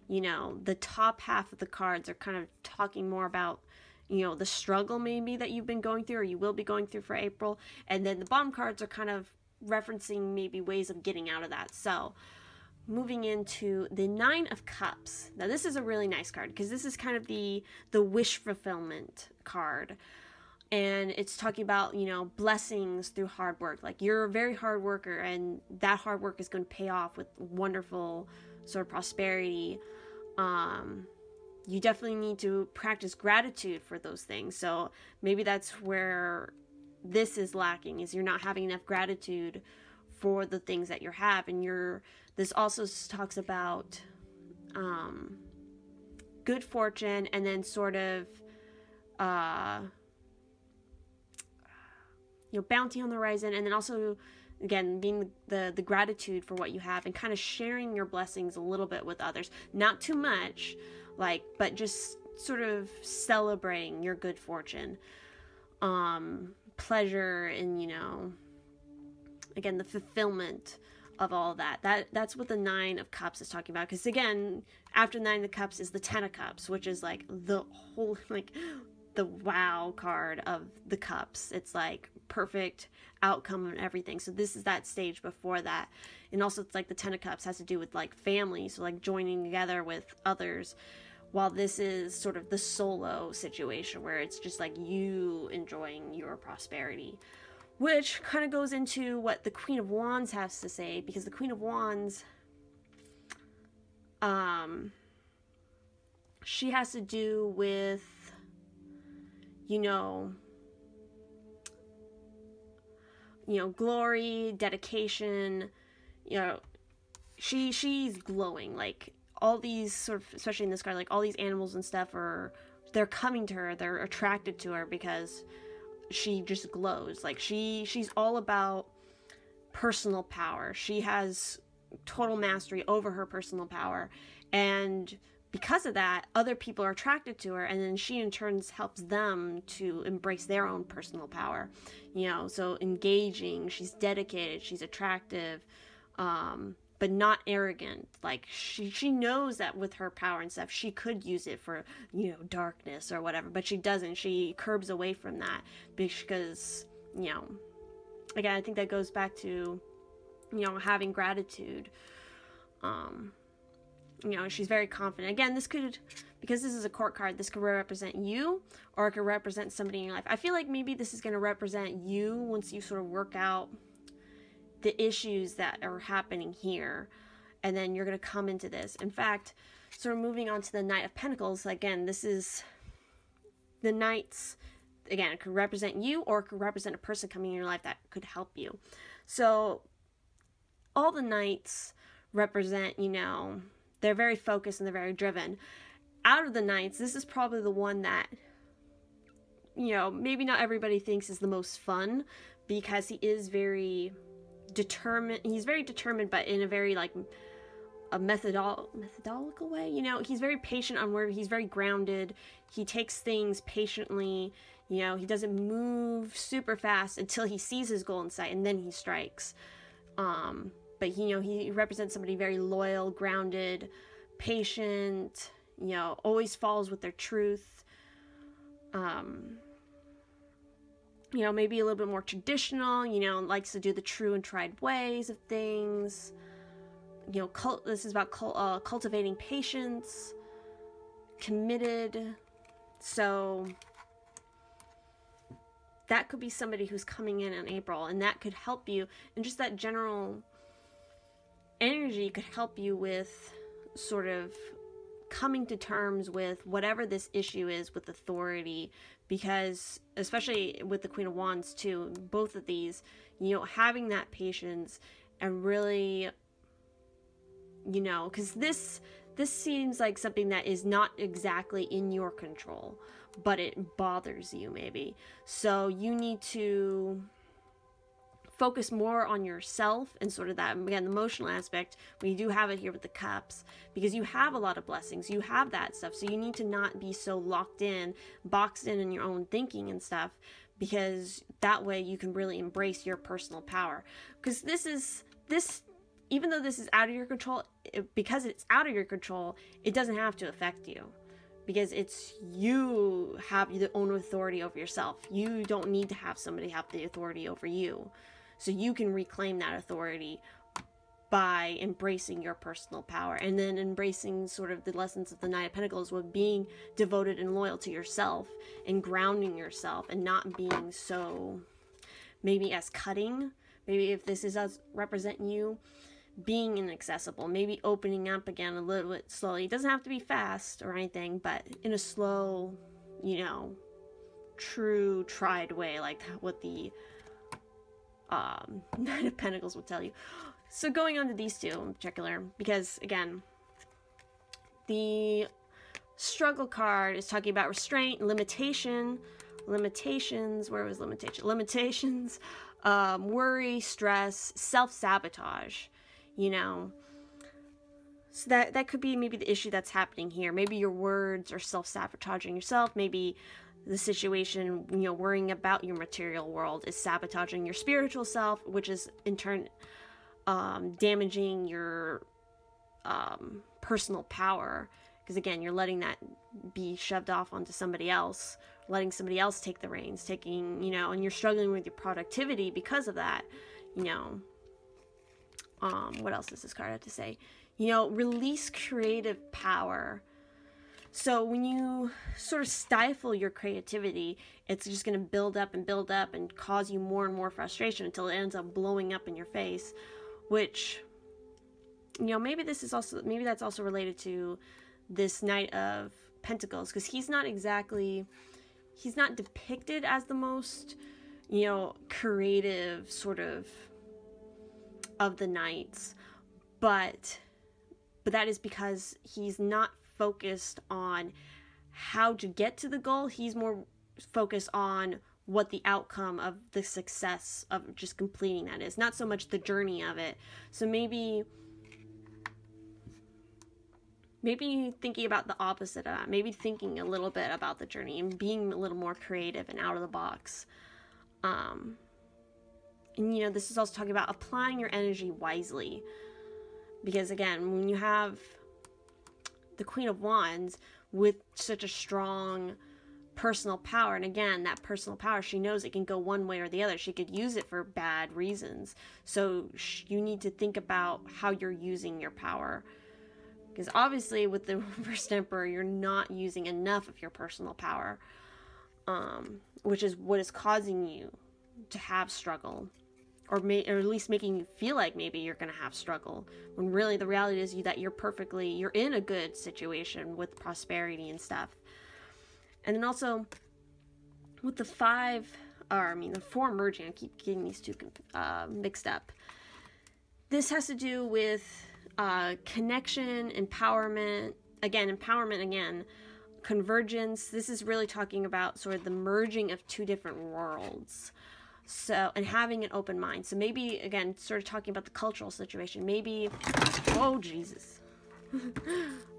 you know, the top half of the cards are kind of talking more about, you know, the struggle maybe that you've been going through or you will be going through for April, and then the bottom cards are kind of referencing maybe ways of getting out of that. So moving into the 9 of Cups. Now this is a really nice card because this is kind of the wish fulfillment card, and it's talking about, you know, blessings through hard work. Like you're a very hard worker and that hard work is going to pay off with wonderful sort of prosperity. You definitely need to practice gratitude for those things. So maybe that's where this is lacking, is you're not having enough gratitude for the things that you have. And this also talks about good fortune, and then sort of you know, bounty on the horizon, and then also again being the gratitude for what you have and kind of sharing your blessings a little bit with others, not too much, like, but just sort of celebrating your good fortune, pleasure, and, you know, again, the fulfillment of all that's what the 9 of Cups is talking about. Because again, after the 9 of Cups is the 10 of Cups, which is like the whole, like the wow card of the cups. It's like perfect outcome and everything. So this is that stage before that. And also it's like the 10 of Cups has to do with like family, so like joining together with others, while this is sort of the solo situation where it's just like you enjoying your prosperity, which kind of goes into what the Queen of Wands has to say, because the Queen of Wands, she has to do with, you know, glory, dedication. You know, she's glowing. Like all these sort of, especially in this card, like all these animals and stuff they're coming to her. They're attracted to her because she just glows. Like she's all about personal power. She has total mastery over her personal power, and because of that, other people are attracted to her, and then she in turn helps them to embrace their own personal power. You know, so engaging, she's dedicated, she's attractive, but not arrogant. Like she knows that with her power and stuff, she could use it for, you know, darkness or whatever, but she doesn't. She curbs away from that because, you know, again, I think that goes back to, you know, having gratitude. You know, she's very confident. Again, this could, because this is a court card, this could represent you, or it could represent somebody in your life. I feel like maybe this is going to represent you once you sort of work out the issues that are happening here, and then you're going to come into this. In fact, sort of moving on to the Knight of Pentacles, again, this is the Knights. Again, it could represent you, or it could represent a person coming in your life that could help you. So all the Knights represent, you know, they're very focused and they're very driven. Out of the Knights, this is probably the one that, you know, maybe not everybody thinks is the most fun, because he is very determined. He's very determined, but in a very like a methodical way. You know, he's very patient on where he's very grounded. He takes things patiently. You know, he doesn't move super fast until he sees his goal in sight, and then he strikes. But, you know, he represents somebody very loyal, grounded, patient, you know, always follows with their truth. You know, maybe a little bit more traditional, you know, likes to do the true and tried ways of things. You know, this is about cultivating patience, committed. So that could be somebody who's coming in April, and that could help you. And just that general energy could help you with sort of coming to terms with whatever this issue is with authority, because especially with the Queen of Wands too, both of these, you know, having that patience and really, you know, because this this seems like something that is not exactly in your control, but it bothers you maybe. So you need to focus more on yourself and sort of that, again, the emotional aspect, when you do have it here with the cups, because you have a lot of blessings, you have that stuff. So you need to not be so locked in, boxed in your own thinking and stuff, because that way you can really embrace your personal power. Because this, even though this is out of your control, because it's out of your control, it doesn't have to affect you. Because it's, you have your own authority over yourself. You don't need to have somebody have the authority over you. So you can reclaim that authority by embracing your personal power, and then embracing sort of the lessons of the Knight of Pentacles with being devoted and loyal to yourself and grounding yourself and not being so maybe as cutting. Maybe if this is us representing you, being inaccessible, maybe opening up again a little bit slowly. It doesn't have to be fast or anything, but in a slow, you know, true tried way, like what the Knight of Pentacles will tell you. So going on to these two in particular, because again, the struggle card is talking about restraint, limitations, where was limitation? Limitations, worry, stress, self-sabotage, you know. So that could be maybe the issue that's happening here. Maybe your words are self-sabotaging yourself. Maybe the situation, you know, worrying about your material world is sabotaging your spiritual self, which is in turn damaging your personal power. Because again, you're letting that be shoved off onto somebody else, letting somebody else take the reins, taking, you know, and you're struggling with your productivity because of that, you know. What else does this card have to say? You know, release creative power. So when you sort of stifle your creativity, it's just going to build up and cause you more and more frustration until it ends up blowing up in your face, which, you know, maybe this is also, maybe that's also related to this Knight of Pentacles, because he's not depicted as the most, you know, creative sort of the knights, but that is because he's not focused on how to get to the goal. He's more focused on what the outcome of the success of just completing that is, not so much the journey of it. So maybe thinking about the opposite of that, maybe thinking a little bit about the journey and being a little more creative and out of the box. And you know, this is also talking about applying your energy wisely, because again, when you have the Queen of Wands with such a strong personal power, and again, that personal power, she knows it can go one way or the other. She could use it for bad reasons. So you need to think about how you're using your power, because obviously with the Reversed Emperor, you're not using enough of your personal power, which is what is causing you to have struggle, or at least making you feel like maybe you're going to have struggle, when really the reality is that you're in a good situation with prosperity and stuff. And then also with the the four merging, I keep getting these two mixed up. This has to do with connection, empowerment, convergence. This is really talking about sort of the merging of two different worlds. So, and having an open mind. So maybe, again, sort of talking about the cultural situation. Maybe, oh, Jesus.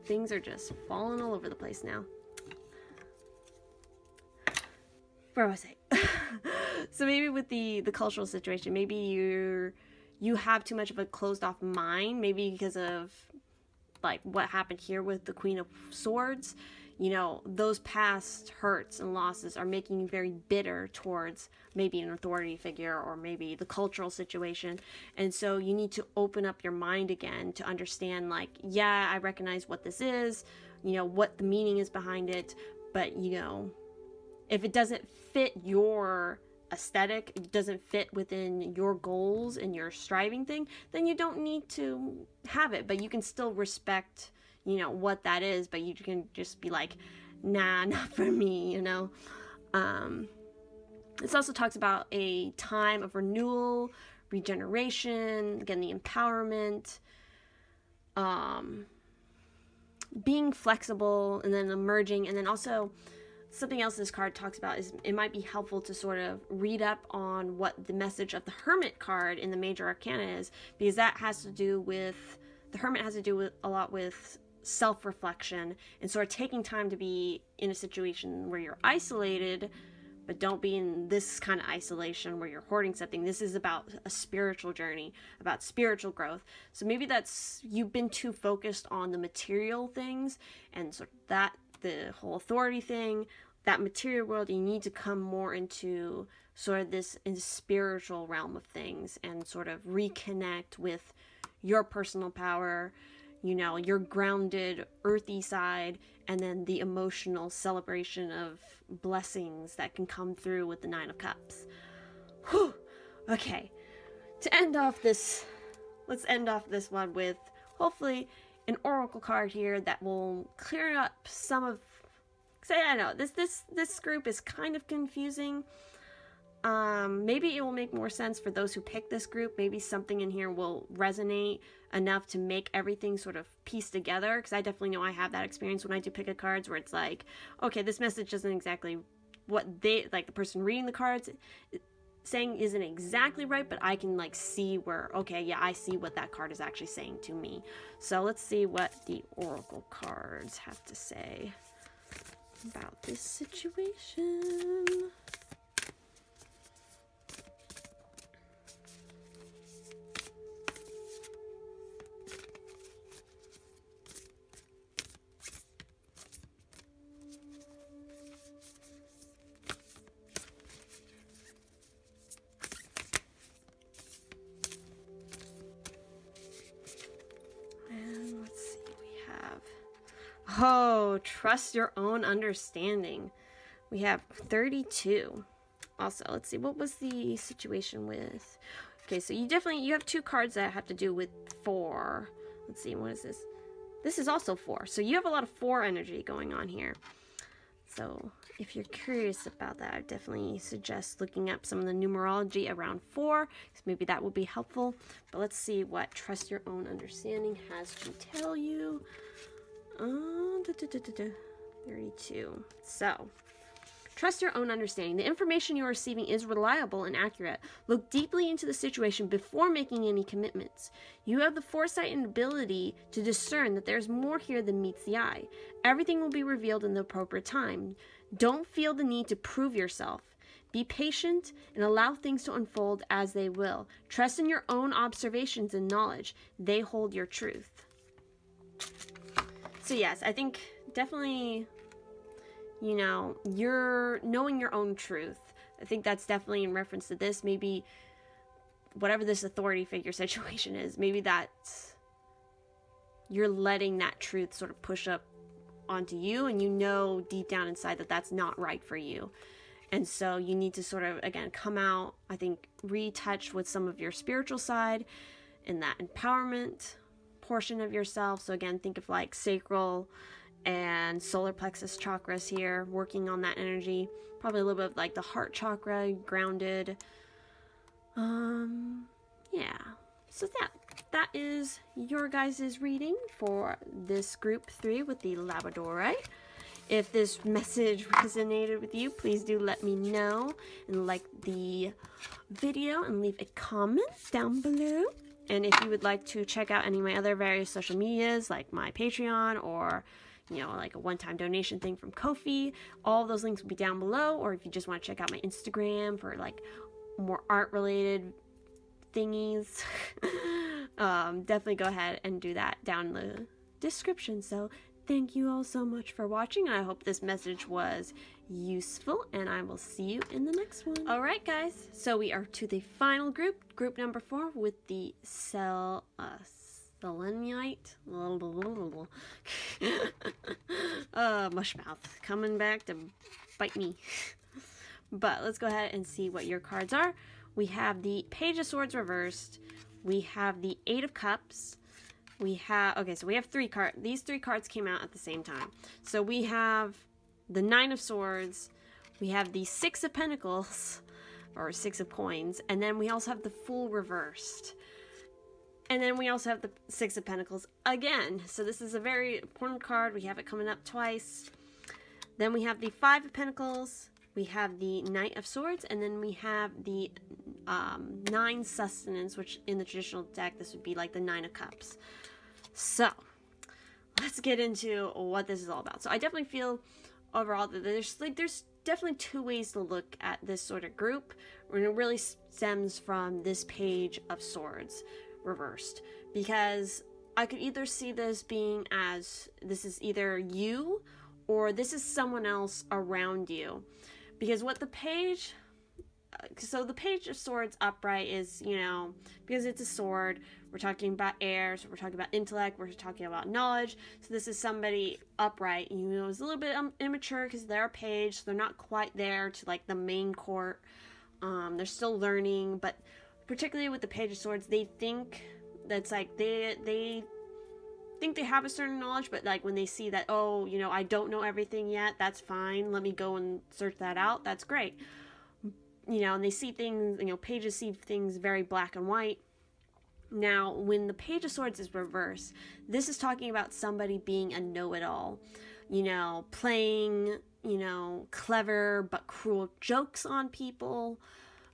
Things are just falling all over the place now. Where was I? So maybe with the cultural situation, maybe you have too much of a closed off mind, maybe because of like what happened here with the Queen of Swords. You know, those past hurts and losses are making you very bitter towards maybe an authority figure or maybe the cultural situation. And so you need to open up your mind again to understand, like, yeah, I recognize what this is, you know, what the meaning is behind it. But, you know, if it doesn't fit your aesthetic, it doesn't fit within your goals and your striving thing, then you don't need to have it. But you can still respect, you know, what that is, but you can just be like, nah, not for me, you know. This also talks about a time of renewal, regeneration, again, the empowerment, being flexible and then emerging. And then also something else this card talks about is it might be helpful to sort of read up on what the message of the Hermit card in the Major Arcana is, because that has to do with, the Hermit has to do with a lot with self-reflection and sort of taking time to be in a situation where you're isolated, but don't be in this kind of isolation where you're hoarding something. This is about a spiritual journey, about spiritual growth. So maybe that's, you've been too focused on the material things and sort of that, the whole authority thing, that material world. You need to come more into sort of this in spiritual realm of things and sort of reconnect with your personal power, you know, your grounded earthy side, and then the emotional celebration of blessings that can come through with the Nine of Cups. Whew. Okay, to end off this, let's end off this one with hopefully an oracle card here that will clear up some of, because I know this group is kind of confusing. Maybe it will make more sense for those who pick this group. Maybe something in here will resonate enough to make everything sort of piece together, because I definitely know I have that experience when I do pick a cards where it's like, okay, this message isn't exactly what they, like the person reading the cards saying isn't exactly right, but I can like see where, okay, yeah, I see what that card is actually saying to me. So let's see what the oracle cards have to say about this situation. Oh, trust your own understanding. We have 32. Also, let's see, what was the situation with... Okay, so you have two cards that have to do with 4. Let's see, what is this? This is also 4. So you have a lot of 4 energy going on here. So if you're curious about that, I definitely suggest looking up some of the numerology around 4, because maybe that will be helpful. But let's see what trust your own understanding has to tell you. 32. So, trust your own understanding. The information you are receiving is reliable and accurate. Look deeply into the situation before making any commitments. You have the foresight and ability to discern that there's more here than meets the eye. Everything will be revealed in the appropriate time. Don't feel the need to prove yourself. Be patient and allow things to unfold as they will. Trust in your own observations and knowledge. They hold your truth. So yes, I think definitely, you know, you're knowing your own truth. I think that's definitely in reference to this. Maybe whatever this authority figure situation is, maybe that's, you're letting that truth sort of push up onto you, and you know deep down inside that that's not right for you. And so you need to sort of, again, come out, I think, retouch with some of your spiritual side and that empowerment portion of yourself. So again, think of like sacral and solar plexus chakras here, working on that energy. Probably a little bit of like the heart chakra, grounded. Yeah. So that is your guys' reading for this group 3 with the Labradorite. If this message resonated with you, please do let me know and like the video and leave a comment down below. And if you would like to check out any of my other various social medias, like my Patreon or, you know, like a one-time donation thing from Ko-fi, all of those links will be down below. Or if you just want to check out my Instagram for like more art-related thingies, definitely go ahead and do that down in the description. So thank you all so much for watching. I hope this message was useful, and I will see you in the next one. Alright guys, so we are to the final group number 4 with the Selenite. Mushmouth coming back to bite me. But let's go ahead and see what your cards are. We have the Page of Swords reversed. We have the 8 of Cups. We have, okay, so we have 3 cards. These 3 cards came out at the same time. So we have the 9 of Swords. We have the 6 of Pentacles, or 6 of Coins. And then we also have the Fool reversed. And then we also have the Six of Pentacles again. So this is a very important card. We have it coming up twice. Then we have the Five of Pentacles. We have the Knight of Swords. And then we have the Nine Sustenance, which in the traditional deck, this would be like the Nine of Cups. So let's get into what this is all about. So I definitely feel overall that there's definitely two ways to look at this sort of group. And it really stems from this Page of Swords reversed, because I could either see this being as this is either you or this is someone else around you, because what the Page, so the Page of Swords upright is, you know, because it's a sword, we're talking about air, so we're talking about intellect, we're talking about knowledge. So this is somebody upright, you know, is a little bit immature because they're a page, so they're not quite there to like the main court. They're still learning, but particularly with the Page of Swords, they think that's like they think they have a certain knowledge, but like when they see that, oh, you know, I don't know everything yet, that's fine, let me go and search that out, that's great. You know, and they see things, you know, pages see things very black and white. Now, when the Page of Swords is reversed, this is talking about somebody being a know-it-all, you know, playing, you know, clever but cruel jokes on people,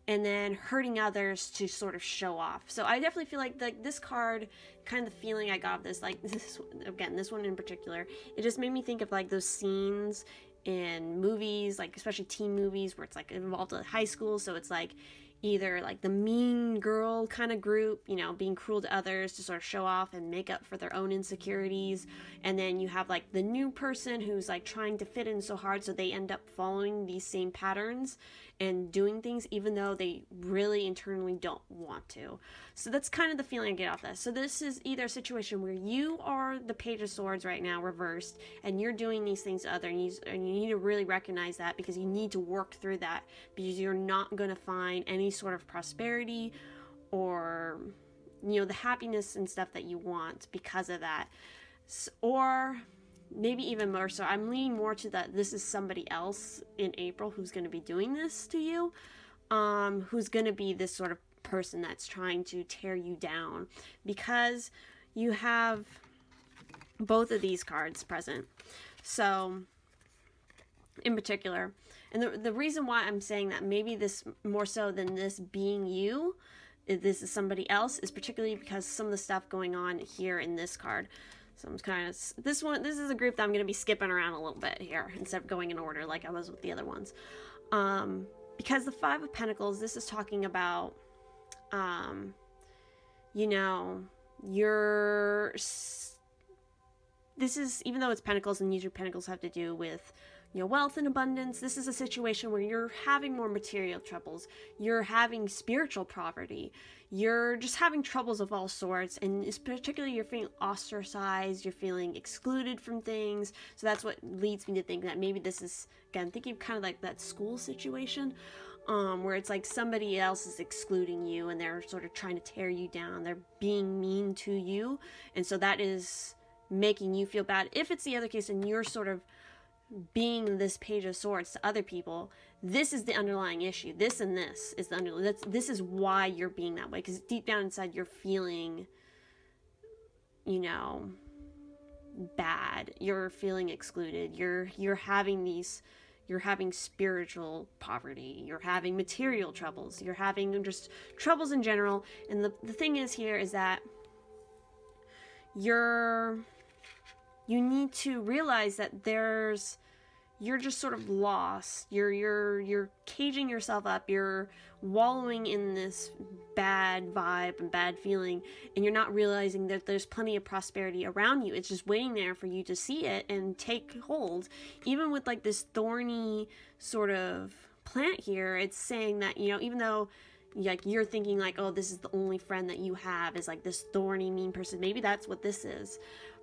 and then hurting others to sort of show off. So I definitely feel like this card, kind of the feeling I got of this, like this, again, this one in particular, it just made me think of like those scenes in movies, like especially teen movies where it's like involved in high school. So it's like either like the mean girl kind of group, you know, being cruel to others to sort of show off and make up for their own insecurities. And then you have like the new person who's like trying to fit in so hard, so they end up following these same patterns and doing things even though they really internally don't want to. So that's kind of the feeling I get off this. So this is either a situation where you are the Page of Swords right now reversed and you're doing these things to others, and you need to really recognize that, because you need to work through that, because you're not going to find any sort of prosperity or, you know, the happiness and stuff that you want because of that. Or maybe even more so, I'm leaning more to that this is somebody else in April who's going to be doing this to you, who's going to be this sort of person that's trying to tear you down, because you have both of these cards present. So in particular, and the reason why I'm saying that maybe this more so than this being you, this is somebody else, is particularly because some of the stuff going on here in this card. So I'm kind of, this is a group that I'm going to be skipping around a little bit here instead of going in order like I was with the other ones. Because the Five of Pentacles, this is talking about, you know, this is, even though it's Pentacles and usually Pentacles have to do with, you know, wealth and abundance, this is a situation where you're having more material troubles, you're having spiritual poverty, you're just having troubles of all sorts, and it's particularly you're feeling ostracized, you're feeling excluded from things. So that's what leads me to think that maybe this is, again, thinking kind of like that school situation, where it's like somebody else is excluding you and they're sort of trying to tear you down, they're being mean to you, and so that is making you feel bad. If it's the other case and you're sort of being this Page of Swords to other people, this is the underlying issue. This and this is the underlying, this is why you're being that way, because deep down inside you're feeling, you know, bad, you're feeling excluded, you're having spiritual poverty, you're having material troubles, you're having just troubles in general. And the thing is here is that you need to realize that you're just sort of lost. You're caging yourself up. You're wallowing in this bad vibe and bad feeling, and you're not realizing that there's plenty of prosperity around you. It's just waiting there for you to see it and take hold. Even with like this thorny sort of plant here, it's saying that, you know, even though like you're thinking like, oh, this is the only friend that you have is like this thorny mean person, maybe that's what this is.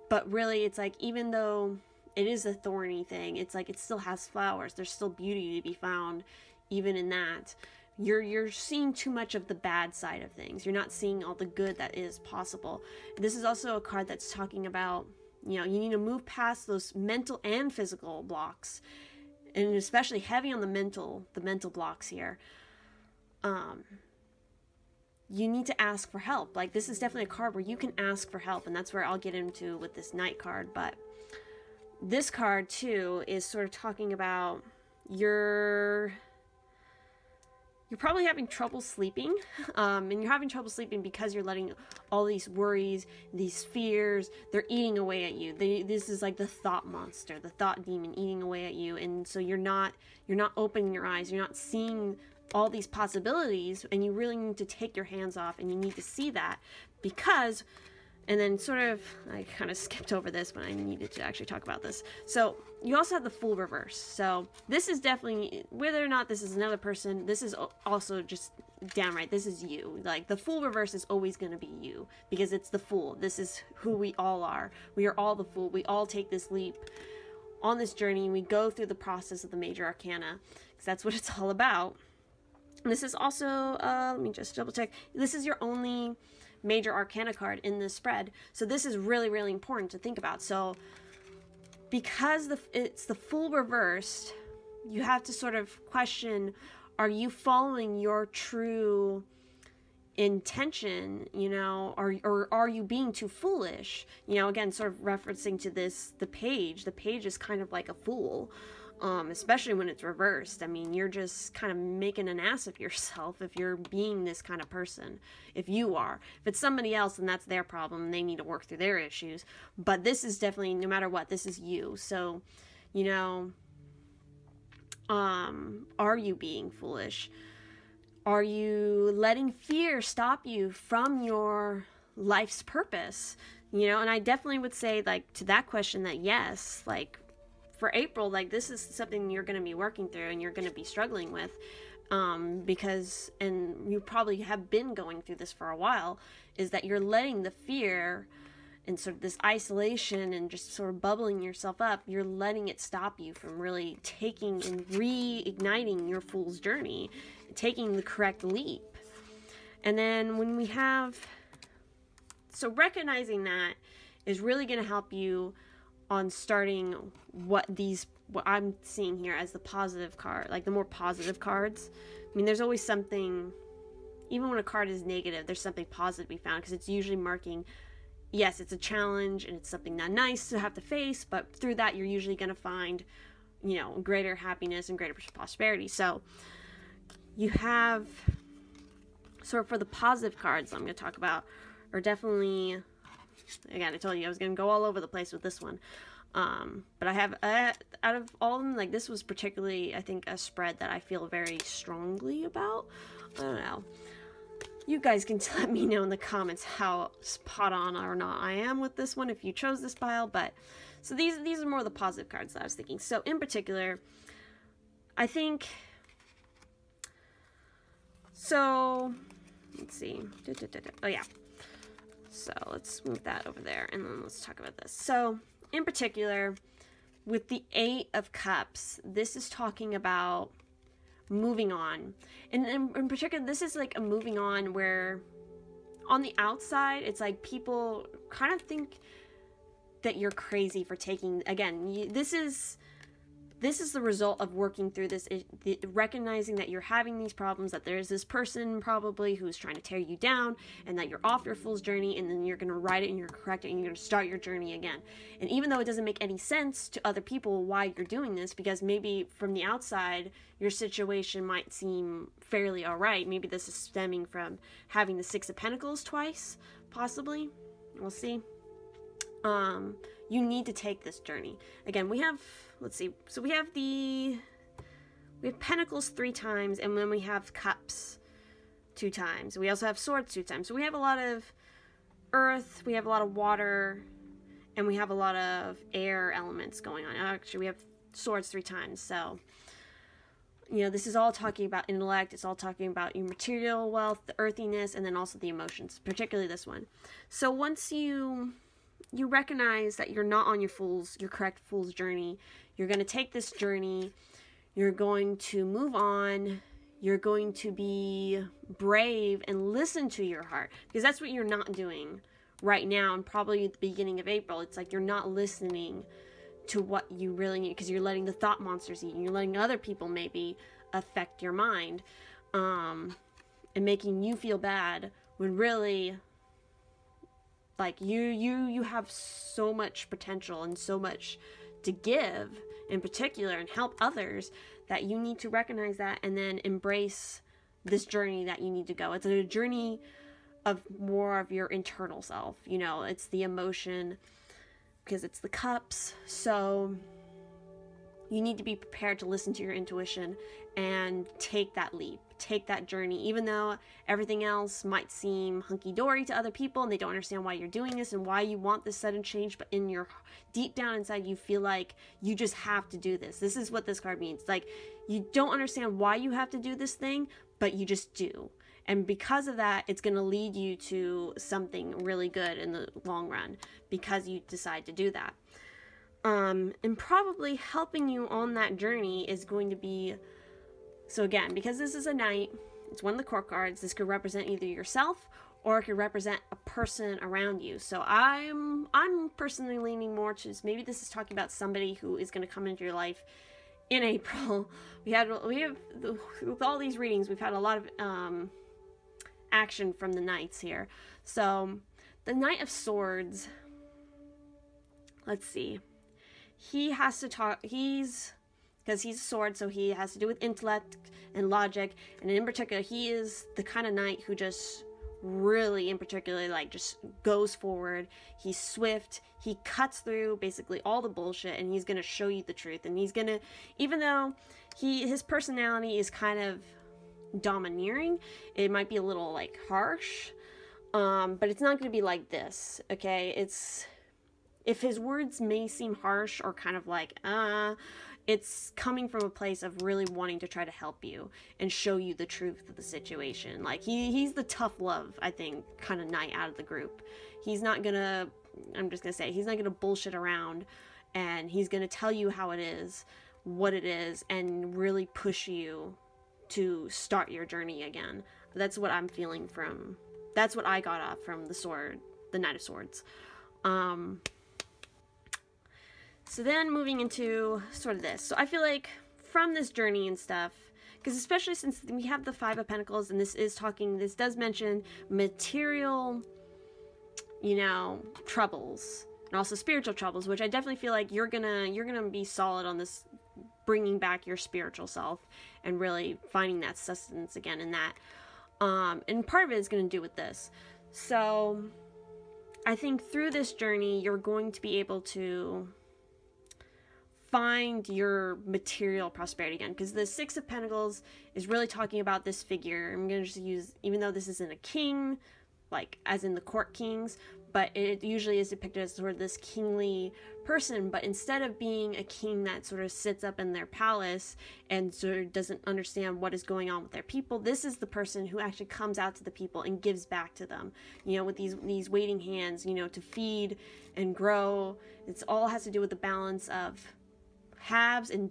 But really, it's like, even though it is a thorny thing, it's like it still has flowers. There's still beauty to be found even in that. You're seeing too much of the bad side of things. You're not seeing all the good that is possible. This is also a card that's talking about, you know, you need to move past those mental and physical blocks, and especially heavy on the mental blocks here. you need to ask for help. Like, this is definitely a card where you can ask for help, and that's where I'll get into with this Knight card. But this card too is sort of talking about you're probably having trouble sleeping, and you're having trouble sleeping because you're letting all these worries, these fears, they're eating away at you. This is like the thought monster, the thought demon eating away at you, and so you're not opening your eyes, you're not seeing all these possibilities, and you really need to take your hands off, and you need to see that, because, and then sort of, I kind of skipped over this when I needed to actually talk about this. So you also have the Fool reverse. So this is definitely, whether or not this is another person, this is also just downright, this is you. Like, the Fool reverse is always going to be you, because it's the Fool. This is who we all are. We are all the Fool. We all take this leap on this journey, and we go through the process of the major arcana, because that's what it's all about. And this is also, let me just double check, this is your only major arcana card in this spread, so this is really, really important to think about. So because it's the Fool reversed, you have to sort of question, are you following your true intention, you know, or are you being too foolish? You know, again, sort of referencing to this, the page is kind of like a fool. Especially when it's reversed. I mean, you're just kind of making an ass of yourself if you're being this kind of person. If you are. If it's somebody else, then that's their problem. They need to work through their issues. But this is definitely, no matter what, this is you. So, you know, are you being foolish? Are you letting fear stop you from your life's purpose? You know, and I definitely would say, like, to that question, that yes, like, for April, like, this is something you're going to be working through and you're going to be struggling with, because, and you probably have been going through this for a while, is that you're letting the fear and sort of this isolation and just sort of bubbling yourself up, you're letting it stop you from really taking and reigniting your Fool's journey, taking the correct leap. And then when we have, so recognizing that is really going to help you on starting what I'm seeing here as the positive card, like the more positive cards. I mean, there's always something, even when a card is negative, there's something positive to be found, because it's usually marking, yes, it's a challenge and it's something not nice to have to face, but through that you're usually going to find, you know, greater happiness and greater prosperity. So you have, sort of for the positive cards I'm going to talk about, are definitely, again, I told you I was going to go all over the place with this one. But I have, out of all of them, like, this was particularly, I think, a spread that I feel very strongly about. I don't know. You guys can let me know in the comments how spot on or not I am with this one, if you chose this pile. But, so these are more the positive cards that I was thinking. So, in particular, I think, so, let's see. Oh, yeah. So let's move that over there, and then let's talk about this. So in particular, with the 8 of Cups, this is talking about moving on. And in particular, this is like a moving on where on the outside, it's like people kind of think that you're crazy for taking, again, this is the result of working through this, recognizing that you're having these problems, that there's this person probably who's trying to tear you down, and that you're off your Fool's journey, and then you're going to write it and you're correct it and you're going to start your journey again. And even though it doesn't make any sense to other people why you're doing this, because maybe from the outside your situation might seem fairly alright, maybe this is stemming from having the 6 of Pentacles twice, possibly, we'll see. You need to take this journey. Again, we have, let's see, so we have Pentacles 3 times, and then we have Cups 2 times. We also have Swords 2 times. So we have a lot of earth, we have a lot of water, and we have a lot of air elements going on. Actually, we have Swords 3 times. So, you know, this is all talking about intellect. It's all talking about your material wealth, the earthiness, and then also the emotions, particularly this one. So once you recognize that you're not on your correct Fool's journey, you're going to take this journey, you're going to move on, you're going to be brave and listen to your heart, because that's what you're not doing right now, and probably at the beginning of April. It's like you're not listening to what you really need, because you're letting the thought monsters eat, and you're letting other people maybe affect your mind. and making you feel bad when really, like, you have so much potential and so much to give in particular and help others, that you need to recognize that and then embrace this journey that you need to go. It's a journey of more of your internal self, you know, it's the emotion, because it's the cups. So you need to be prepared to listen to your intuition and take that leap, take that journey, even though everything else might seem hunky-dory to other people and they don't understand why you're doing this and why you want this sudden change, but in your deep down inside you feel like you just have to do this. This is what this card means. Like, you don't understand why you have to do this thing, but you just do. And because of that, it's going to lead you to something really good in the long run, because you decide to do that. And probably helping you on that journey is going to be, so again, because this is a knight, it's one of the court cards, this could represent either yourself or it could represent a person around you. So I'm personally leaning more to, maybe this is talking about somebody who is going to come into your life in April. We have, with all these readings, we've had a lot of action from the knights here. So the Knight of Swords, let's see, he has to talk, because he's a sword, so he has to do with intellect and logic, and in particular, he is the kind of knight who just really, in particular, like, just goes forward. He's swift, he cuts through basically all the bullshit, and he's gonna show you the truth, and he's gonna, even though his personality is kind of domineering, it might be a little, like, harsh, but it's not gonna be like this, okay? It's, if his words may seem harsh or kind of like, it's coming from a place of really wanting to try to help you and show you the truth of the situation. Like, he's the tough love, I think, kind of knight out of the group. He's not gonna, I'm just gonna say, he's not gonna bullshit around, and he's gonna tell you how it is, what it is, and really push you to start your journey again. That's what I'm feeling from, that's what I got off from the Knight of Swords. So then moving into sort of this. So I feel like from this journey and stuff, because especially since we have the Five of Pentacles, and this does mention material, you know, troubles, and also spiritual troubles, which I definitely feel like you're gonna be solid on this, bringing back your spiritual self and really finding that sustenance again in that. And part of it is going to do with this. So I think through this journey, you're going to be able to find your material prosperity again, because the Six of Pentacles is really talking about this figure. I'm going to just use, even though this isn't a king, like as in the court kings, but it usually is depicted as sort of this kingly person, but instead of being a king that sort of sits up in their palace and sort of doesn't understand what is going on with their people, this is the person who actually comes out to the people and gives back to them, you know, with these waiting hands, you know, to feed and grow. It's all has to do with the balance of haves and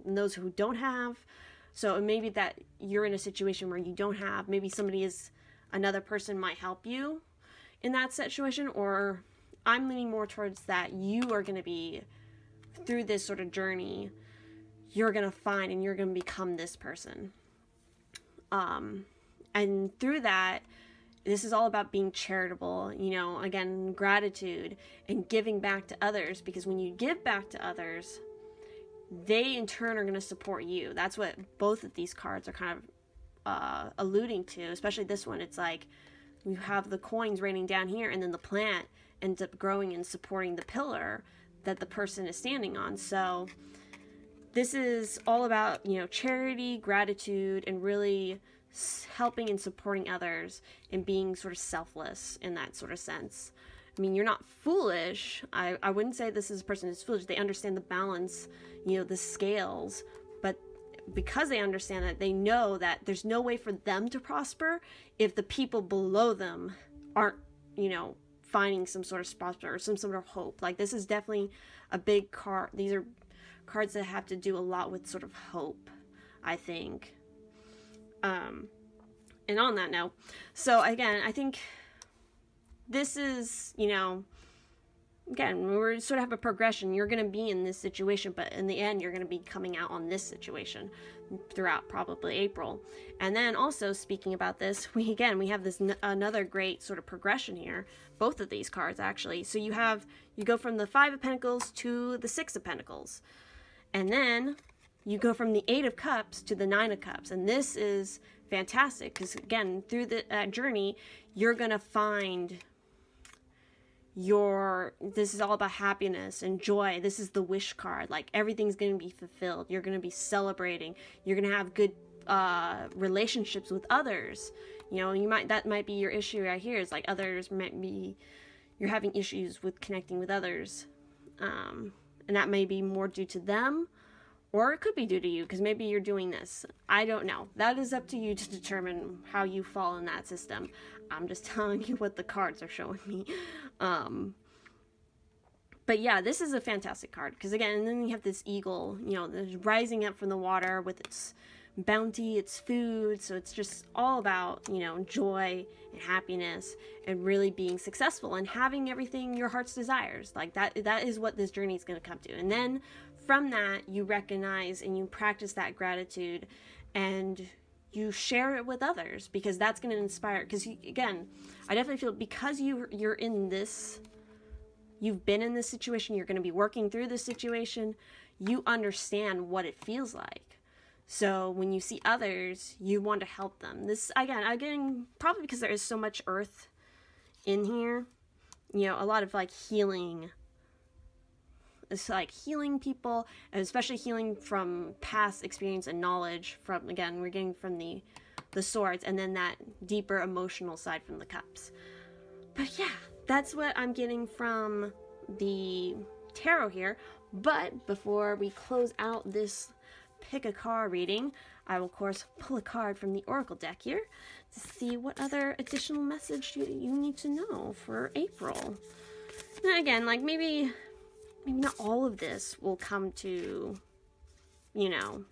those who don't have. So it may be that you're in a situation where you don't have, maybe another person might help you in that situation, or I'm leaning more towards that you are going to be, through this sort of journey, you're going to find and you're going to become this person. And through that, this is all about being charitable, you know, again, gratitude and giving back to others, because when you give back to others, they in turn are going to support you. That's what both of these cards are kind of alluding to, especially this one. It's like you have the coins raining down here, and then the plant ends up growing and supporting the pillar that the person is standing on. So this is all about, you know, charity, gratitude, and really helping and supporting others and being sort of selfless in that sort of sense. I mean, you're not foolish. I wouldn't say this is a person who's foolish. They understand the balance, you know, the scales, but because they understand that, they know that there's no way for them to prosper if the people below them aren't, you know, finding some sort of prosper or some sort of hope. Like, this is definitely a big card. These are cards that have to do a lot with sort of hope, I think. And on that note, so again, I think this is, you know, again, we sort of have a progression. You're going to be in this situation, but in the end, you're going to be coming out on this situation throughout probably April. And then also, speaking about this, we have this another great sort of progression here. Both of these cards, actually. So you go from the 5 of Pentacles to the 6 of Pentacles. And then you go from the 8 of Cups to the 9 of Cups. And this is fantastic because, again, through that journey, you're going to find this is all about happiness and joy. This is the wish card. Like, everything's going to be fulfilled. You're going to be celebrating. You're going to have good relationships with others. You know, that might be your issue right here. Is like others might be, you're having issues with connecting with others. And that may be more due to them, or it could be due to you, because maybe you're doing this. I don't know. That is up to you to determine how you fall in that system. I'm just telling you what the cards are showing me. But yeah, this is a fantastic card, because again, and then you have this eagle, you know, rising up from the water with its bounty, its food. So it's just all about, you know, joy and happiness and really being successful and having everything your heart's desires. Like that is what this journey is going to come to. And then from that, you recognize and you practice that gratitude and you share it with others, because that's going to inspire. Because again, I definitely feel because you're in this, you've been in this situation, you're going to be working through this situation, you understand what it feels like. So when you see others, you want to help them. This, again, probably because there is so much earth in here, you know, a lot of like healing. It's like healing people, and especially healing from past experience and knowledge from, again, we're getting from the swords, and then that deeper emotional side from the cups. But yeah, that's what I'm getting from the tarot here. But before we close out this pick a card reading, I will of course pull a card from the oracle deck here to see what other additional message you need to know for April. And again, like maybe not all of this will come to, you know,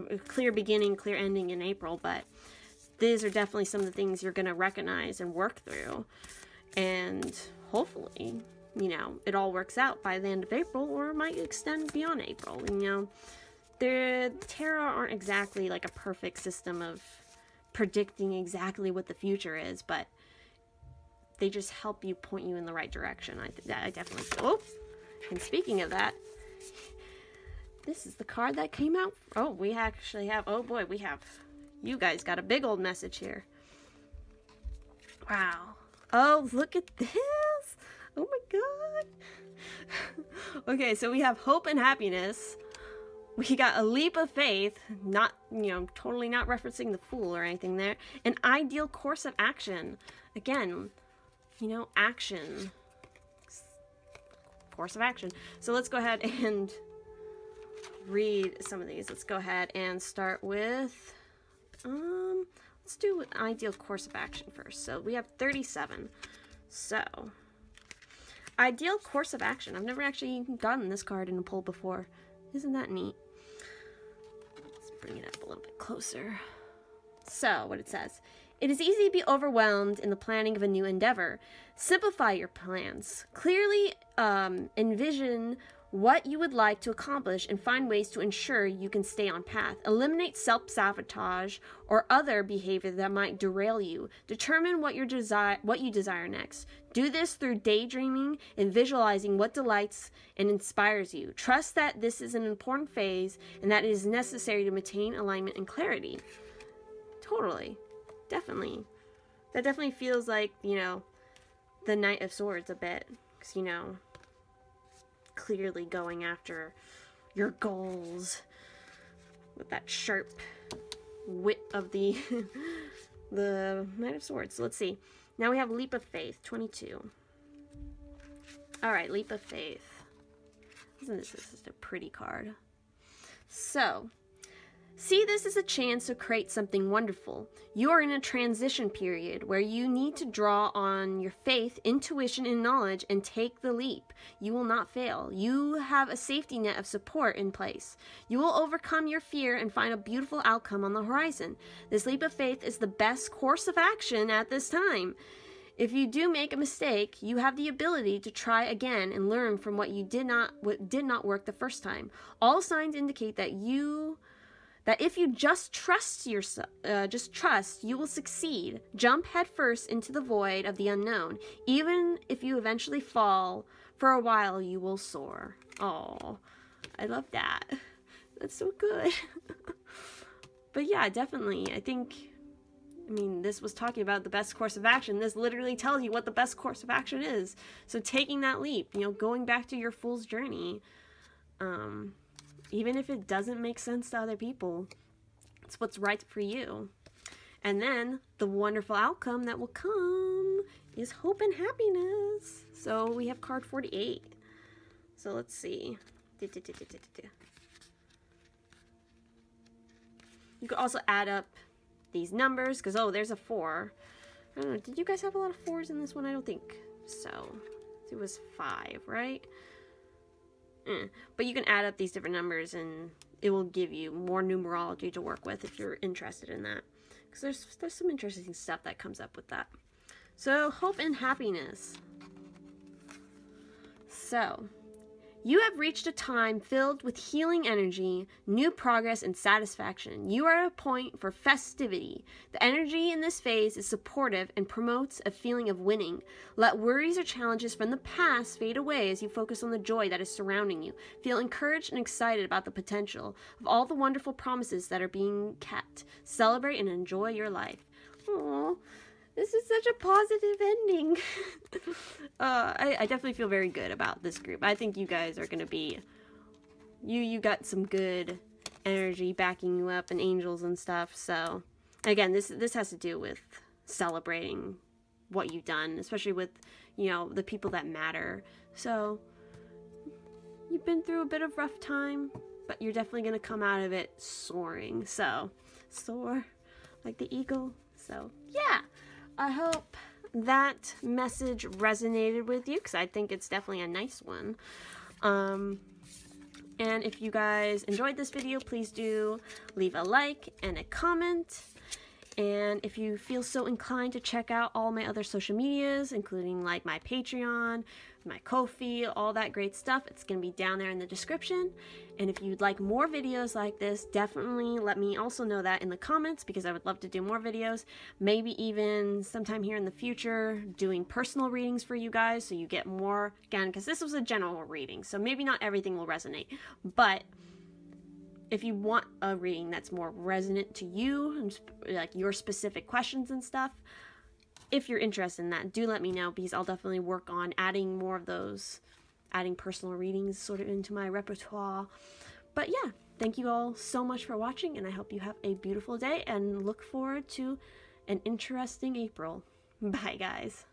a clear beginning, clear ending in April, but these are definitely some of the things you're going to recognize and work through. And hopefully, you know, it all works out by the end of April, or it might extend beyond April. You know, the tarot aren't exactly like a perfect system of predicting exactly what the future is, but they just help you, point you in the right direction. I definitely feel. Oh, and speaking of that, this is the card that came out. Oh, we actually have, oh boy, you guys got a big old message here. Wow. Oh, look at this. Oh my god. Okay, so we have hope and happiness. We got a leap of faith, not, you know, totally not referencing the Fool or anything there. An ideal course of action. Again, you know, action. Course of action. So let's go ahead and read some of these. Let's go ahead and start with, let's do an ideal course of action first. So we have 37. So, ideal course of action. I've never actually gotten this card in a pull before. Isn't that neat? Let's bring it up a little bit closer. So, what it says. It is easy to be overwhelmed in the planning of a new endeavor. Simplify your plans. Clearly envision what you would like to accomplish and find ways to ensure you can stay on path. Eliminate self-sabotage or other behavior that might derail you. Determine what you desire next. Do this through daydreaming and visualizing what delights and inspires you. Trust that this is an important phase and that it is necessary to maintain alignment and clarity. Totally. Definitely. That definitely feels like, you know, the Knight of Swords a bit. Because, you know, clearly going after your goals with that sharp wit of the the Knight of Swords. So let's see. Now we have Leap of Faith, 22. Alright, Leap of Faith. Isn't this just a pretty card? So, see this as a chance to create something wonderful. You are in a transition period where you need to draw on your faith, intuition, and knowledge and take the leap. You will not fail. You have a safety net of support in place. You will overcome your fear and find a beautiful outcome on the horizon. This leap of faith is the best course of action at this time. If you do make a mistake, you have the ability to try again and learn from what did not work the first time. All signs indicate that if you just trust yourself, you will succeed. Jump headfirst into the void of the unknown. Even if you eventually fall, for a while you will soar. Oh, I love that. That's so good. But yeah, definitely. I mean, this was talking about the best course of action. This literally tells you what the best course of action is. So taking that leap, you know, going back to your fool's journey, even if it doesn't make sense to other people, it's what's right for you. And then the wonderful outcome that will come is hope and happiness. So we have card 48. So let's see. You could also add up these numbers, because, oh, there's a 4. I don't know, did you guys have a lot of 4s in this one? I don't think so. It was 5, right? But you can add up these different numbers and it will give you more numerology to work with if you're interested in that. Because there's some interesting stuff that comes up with that. So, hope and happiness. So, you have reached a time filled with healing energy, new progress, and satisfaction. You are at a point for festivity. The energy in this phase is supportive and promotes a feeling of winning. Let worries or challenges from the past fade away as you focus on the joy that is surrounding you. Feel encouraged and excited about the potential of all the wonderful promises that are being kept. Celebrate and enjoy your life. Aww. This is such a positive ending. I definitely feel very good about this group. I think you guys are going to be... You got some good energy backing you up and angels and stuff. So, again, this has to do with celebrating what you've done, especially with, you know, the people that matter. So, you've been through a bit of rough time, but you're definitely going to come out of it soaring. So, soar like the eagle. So, yeah. I hope that message resonated with you, because I think it's definitely a nice one. And if you guys enjoyed this video, please do leave a like and a comment. And if you feel so inclined to check out all my other social medias, including like my Patreon, my Ko-fi, all that great stuff, it's going to be down there in the description. And if you'd like more videos like this, definitely let me also know that in the comments, because I would love to do more videos. Maybe even sometime here in the future doing personal readings for you guys, so you get more, again, because this was a general reading, so maybe not everything will resonate. But if you want a reading that's more resonant to you, like your specific questions and stuff, if you're interested in that, do let me know, because I'll definitely work on adding more of those, adding personal readings sort of into my repertoire. But yeah, thank you all so much for watching, and I hope you have a beautiful day and look forward to an interesting April. Bye, guys.